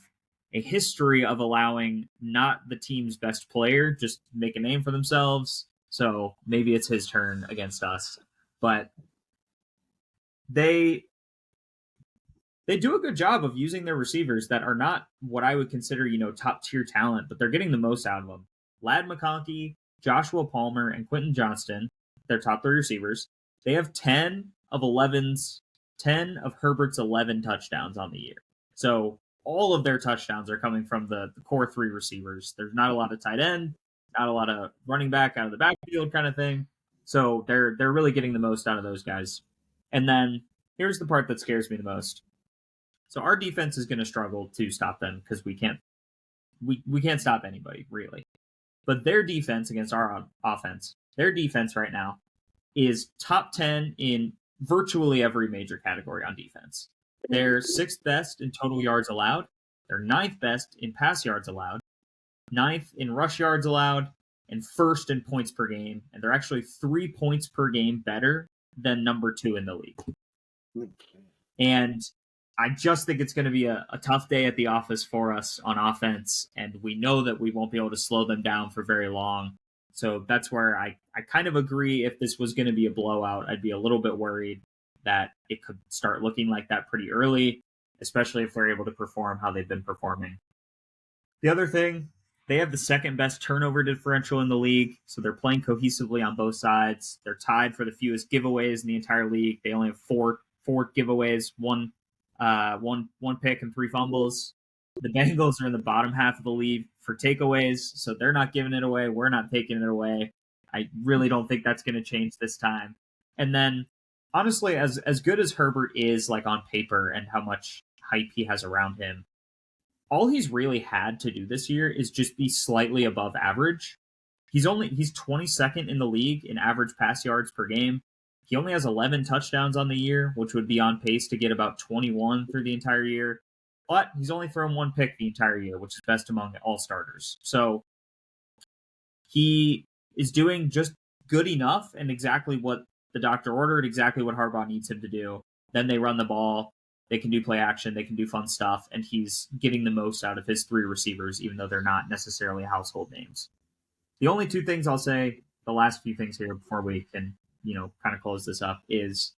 a history of allowing not the team's best player just make a name for themselves. So maybe it's his turn against us, but they they do a good job of using their receivers that are not what I would consider, top tier talent, but they're getting the most out of them. Lad McConkey, Joshua Palmer, and Quentin Johnston, their top three receivers. They have 10 of Herbert's 11 touchdowns on the year. So all of their touchdowns are coming from the core three receivers. There's not a lot of tight end, not a lot of running back out of the backfield kind of thing. So they're really getting the most out of those guys. And then here's the part that scares me the most. So our defense is going to struggle to stop them because we can't stop anybody really. But their defense against our offense, their defense right now is top 10 in virtually every major category on defense. They're sixth best in total yards allowed. They're ninth best in pass yards allowed, ninth in rush yards allowed, and first in points per game. And they're actually 3 points per game better than number 2 in the league. And I just think it's going to be a tough day at the office for us on offense, and we know that we won't be able to slow them down for very long. So that's where I kind of agree. If this was going to be a blowout, I'd be a little bit worried that it could start looking like that pretty early, especially if they're able to perform how they've been performing. The other thing, they have the second best turnover differential in the league, so they're playing cohesively on both sides. They're tied for the fewest giveaways in the entire league. They only have four giveaways, one pick and 3 fumbles. The Bengals are in the bottom half of the league for takeaways, so they're not giving it away. We're not taking it away. I really don't think that's going to change this time. And then, honestly, as good as Herbert is, like on paper, and how much hype he has around him, all he's really had to do this year is just be slightly above average. He's 22nd in the league in average pass yards per game. He only has 11 touchdowns on the year, which would be on pace to get about 21 through the entire year. But he's only thrown 1 pick the entire year, which is best among all starters. So he is doing just good enough and exactly what the doctor ordered, exactly what Harbaugh needs him to do. Then they run the ball. They can do play action. They can do fun stuff. And he's getting the most out of his 3 receivers, even though they're not necessarily household names. The only 2 things I'll say, the last few things here before we can kind of close this up, is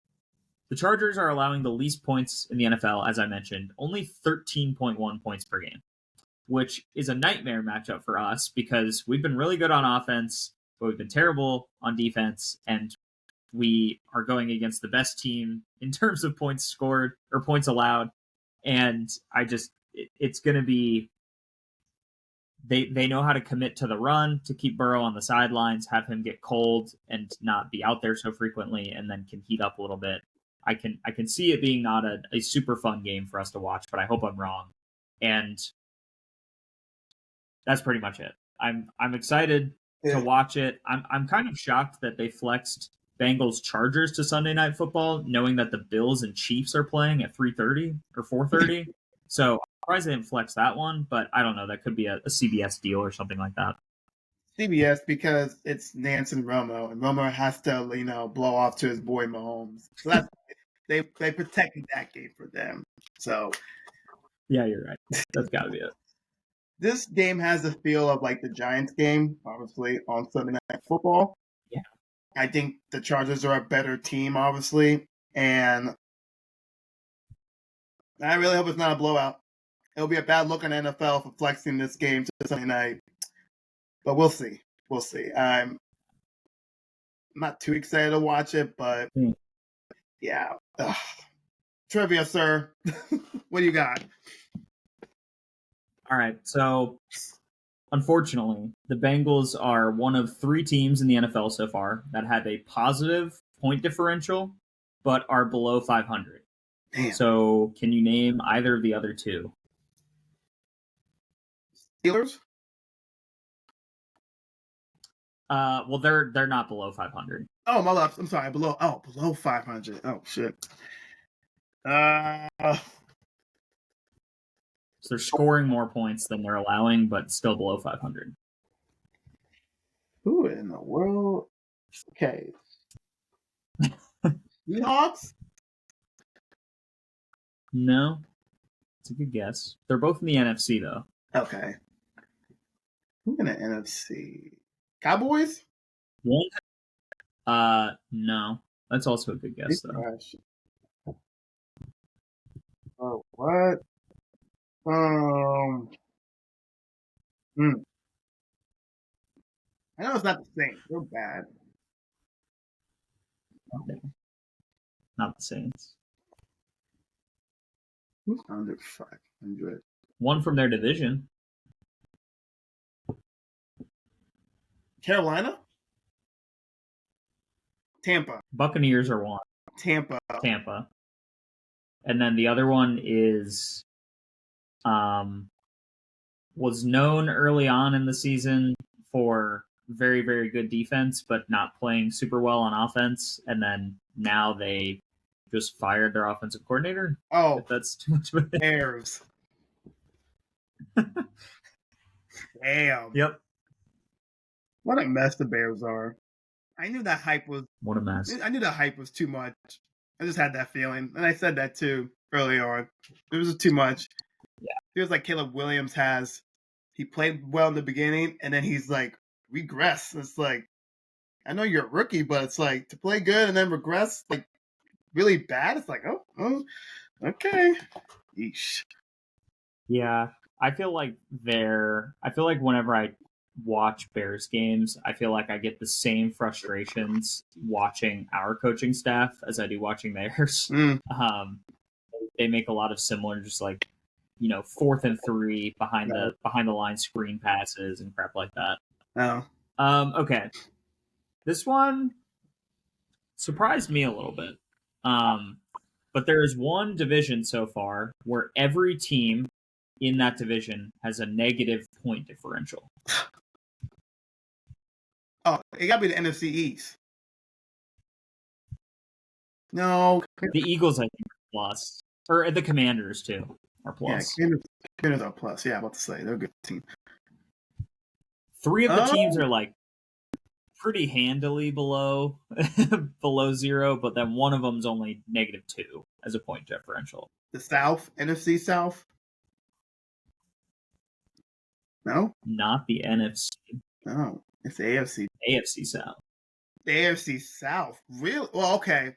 the Chargers are allowing the least points in the NFL, as I mentioned, only 13.1 points per game, which is a nightmare matchup for us because we've been really good on offense, but we've been terrible on defense, and we are going against the best team in terms of points scored or points allowed. And it's going to be, They know how to commit to the run, to keep Burrow on the sidelines, have him get cold and not be out there so frequently, and then can heat up a little bit. I can see it being not a super fun game for us to watch, but I hope I'm wrong. And that's pretty much it. I'm excited to watch it. I'm kind of shocked that they flexed Bengals-Chargers to Sunday Night Football, knowing that the Bills and Chiefs are playing at 3:30 or 4:30. So I'm surprised they didn't flex that one, but I don't know. That could be a CBS deal or something like that. CBS, because it's Nance and Romo, and Romo has to, blow off to his boy Mahomes. So that's they protected that game for them. So yeah, you're right. That's got to be it. This game has the feel of like the Giants game, obviously, on Sunday Night Football. Yeah. I think the Chargers are a better team, obviously, and I really hope it's not a blowout. It'll be a bad look on NFL for flexing this game to Sunday night. But we'll see. We'll see. I'm not too excited to watch it, but yeah. Ugh. Trivia, sir. What do you got? All right. So, unfortunately, the Bengals are one of 3 teams in the NFL so far that have a positive point differential, but are below 500. Damn. So, can you name either of the other 2? Steelers? Well, they're not below 500. Oh, my love. I'm sorry. Below 500. Oh shit. So they're scoring more points than they're allowing, but still below 500. Who in the world? Okay. Seahawks? No, it's a good guess. They're both in the NFC though. Okay. Who in the NFC? Cowboys? One. No, that's also a good guess though. Gosh. Oh, what? Hmm. I know it's not the same. They're bad. No, not the Saints. Who's under 500? One from their division. Carolina? Tampa. Buccaneers are one. Tampa. And then the other one is was known early on in the season for very, very good defense, but not playing super well on offense. And then now they just fired their offensive coordinator. Oh, if that's too much of it. Bears. Damn. Yep. What a mess the Bears are. I knew that hype was. What a mess. I knew the hype was too much. I just had that feeling, and I said that too early on. It was too much. Yeah. Feels like Caleb Williams has. He played well in the beginning, and then he's like regress. It's like, I know you're a rookie, but it's like to play good and then regress like really bad. It's like, oh, okay. Yeesh. Yeah, I feel like whenever I watch Bears games, I feel like I get the same frustrations watching our coaching staff as I do watching theirs. They make a lot of similar, just like 4th and 3 behind the line screen passes and crap like that. Oh. Okay, this one surprised me a little bit. But there is one division so far where every team in that division has a negative point differential. Oh, it got to be the NFC East. No. The Eagles, I think, are plus. Or the Commanders, too, are plus. Yeah, Commanders are plus. Yeah, I'm about to say. They're a good team. 3 of the teams are, like, pretty handily below 0, but then one of them's only -2 as a point differential. The South? NFC South? No? Not the NFC. No. It's the AFC. AFC South. The AFC South? Really? Well, okay.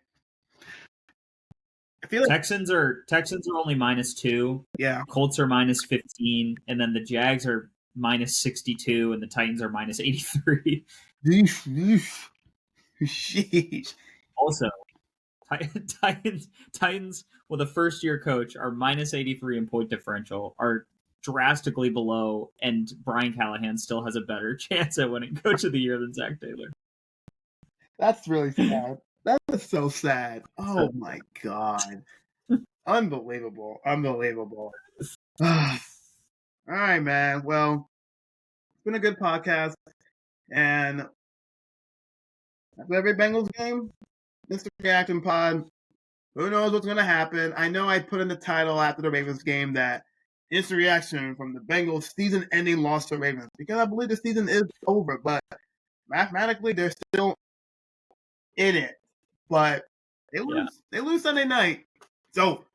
I feel like Texans are only -2. Yeah. Colts are -15, and then the Jags are -62, and the Titans are -83. Sheesh. Also, Titans with a first-year coach are -83 in point differential, are drastically below, and Brian Callahan still has a better chance at winning Coach of the Year than Zach Taylor. That's really sad. That is so sad. Oh my god. Unbelievable. All right, man. Well, it's been a good podcast. And after every Bengals game, Mr. Reaction Pod, who knows what's going to happen? I know I put in the title after the Ravens game that instant reaction from the Bengals season-ending loss to the Ravens, because I believe the season is over, but mathematically they're still in it. But they lose. They lose Sunday night. So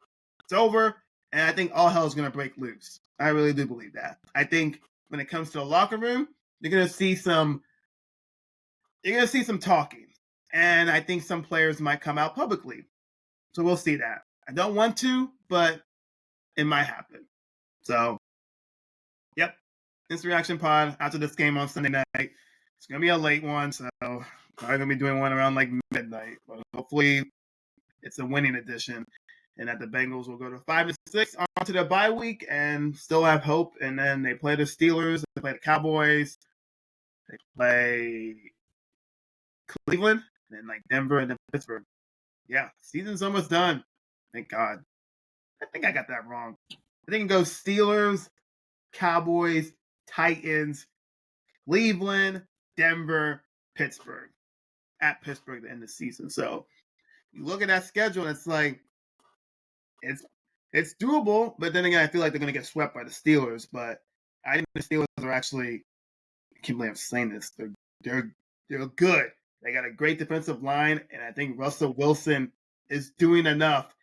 it's over, and I think all hell is going to break loose. I really do believe that. I think when it comes to the locker room, you're going to see some talking, and I think some players might come out publicly. So we'll see that. I don't want to, but it might happen. So, yep. Instant reaction pod after this game on Sunday night. It's going to be a late one, so probably going to be doing one around like midnight. But hopefully it's a winning edition, and that the Bengals will go to 5-6 onto their bye week and still have hope. And then they play the Steelers, they play the Cowboys, they play Cleveland, and then like Denver and then Pittsburgh. Yeah, season's almost done. Thank God. I think I got that wrong. I think it goes Steelers, Cowboys, Titans, Cleveland, Denver, Pittsburgh. At Pittsburgh at the end of the season. So you look at that schedule, and it's like it's doable, but then again, I feel like they're going to get swept by the Steelers. But I think the Steelers are actually, I can't believe I'm saying this, they're good. They got a great defensive line, and I think Russell Wilson is doing enough.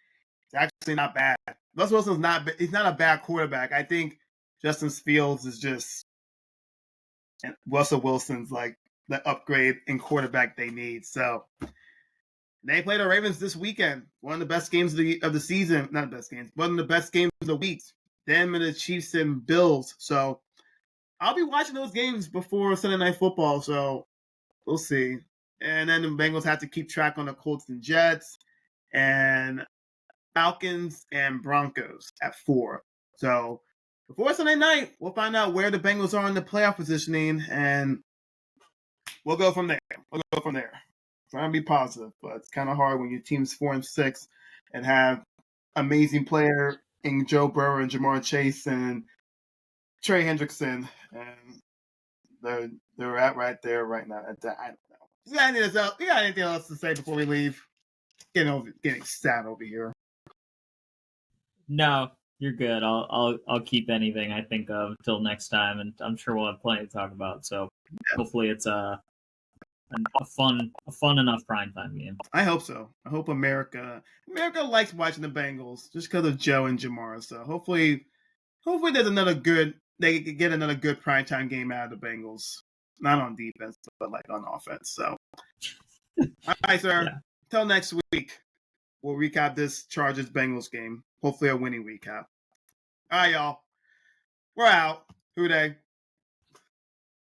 It's actually not bad. Russell Wilson's he's not a bad quarterback. I think Justin Fields is just, and Russell Wilson's like the upgrade in quarterback they need. So they play the Ravens this weekend. One of the best games of the season. Not the best games. One of the best games of the week. Them and the Chiefs and Bills. So I'll be watching those games before Sunday Night Football. So we'll see. And then the Bengals have to keep track on the Colts and Jets. And Falcons and Broncos at 4. So before Sunday night, we'll find out where the Bengals are in the playoff positioning. And we'll go from there. Trying to be positive, but it's kind of hard when your team's 4-6 and have amazing player in Joe Burrow and Jamar Chase and Trey Hendrickson, and they're at right there right now. I don't know. You got anything else to say before we leave? Getting sad over here. No, you're good. I'll keep anything I think of till next time, and I'm sure we'll have plenty to talk about. So hopefully it's a fun enough primetime game. I hope so. I hope America likes watching the Bengals just because of Joe and Jamar. So hopefully there's they can get another good primetime game out of the Bengals. Not on defense, but like on offense. So all right, sir. Yeah. Till next week, we'll recap this Chargers Bengals game. Hopefully a winning recap. All right, y'all. We're out. Who dey?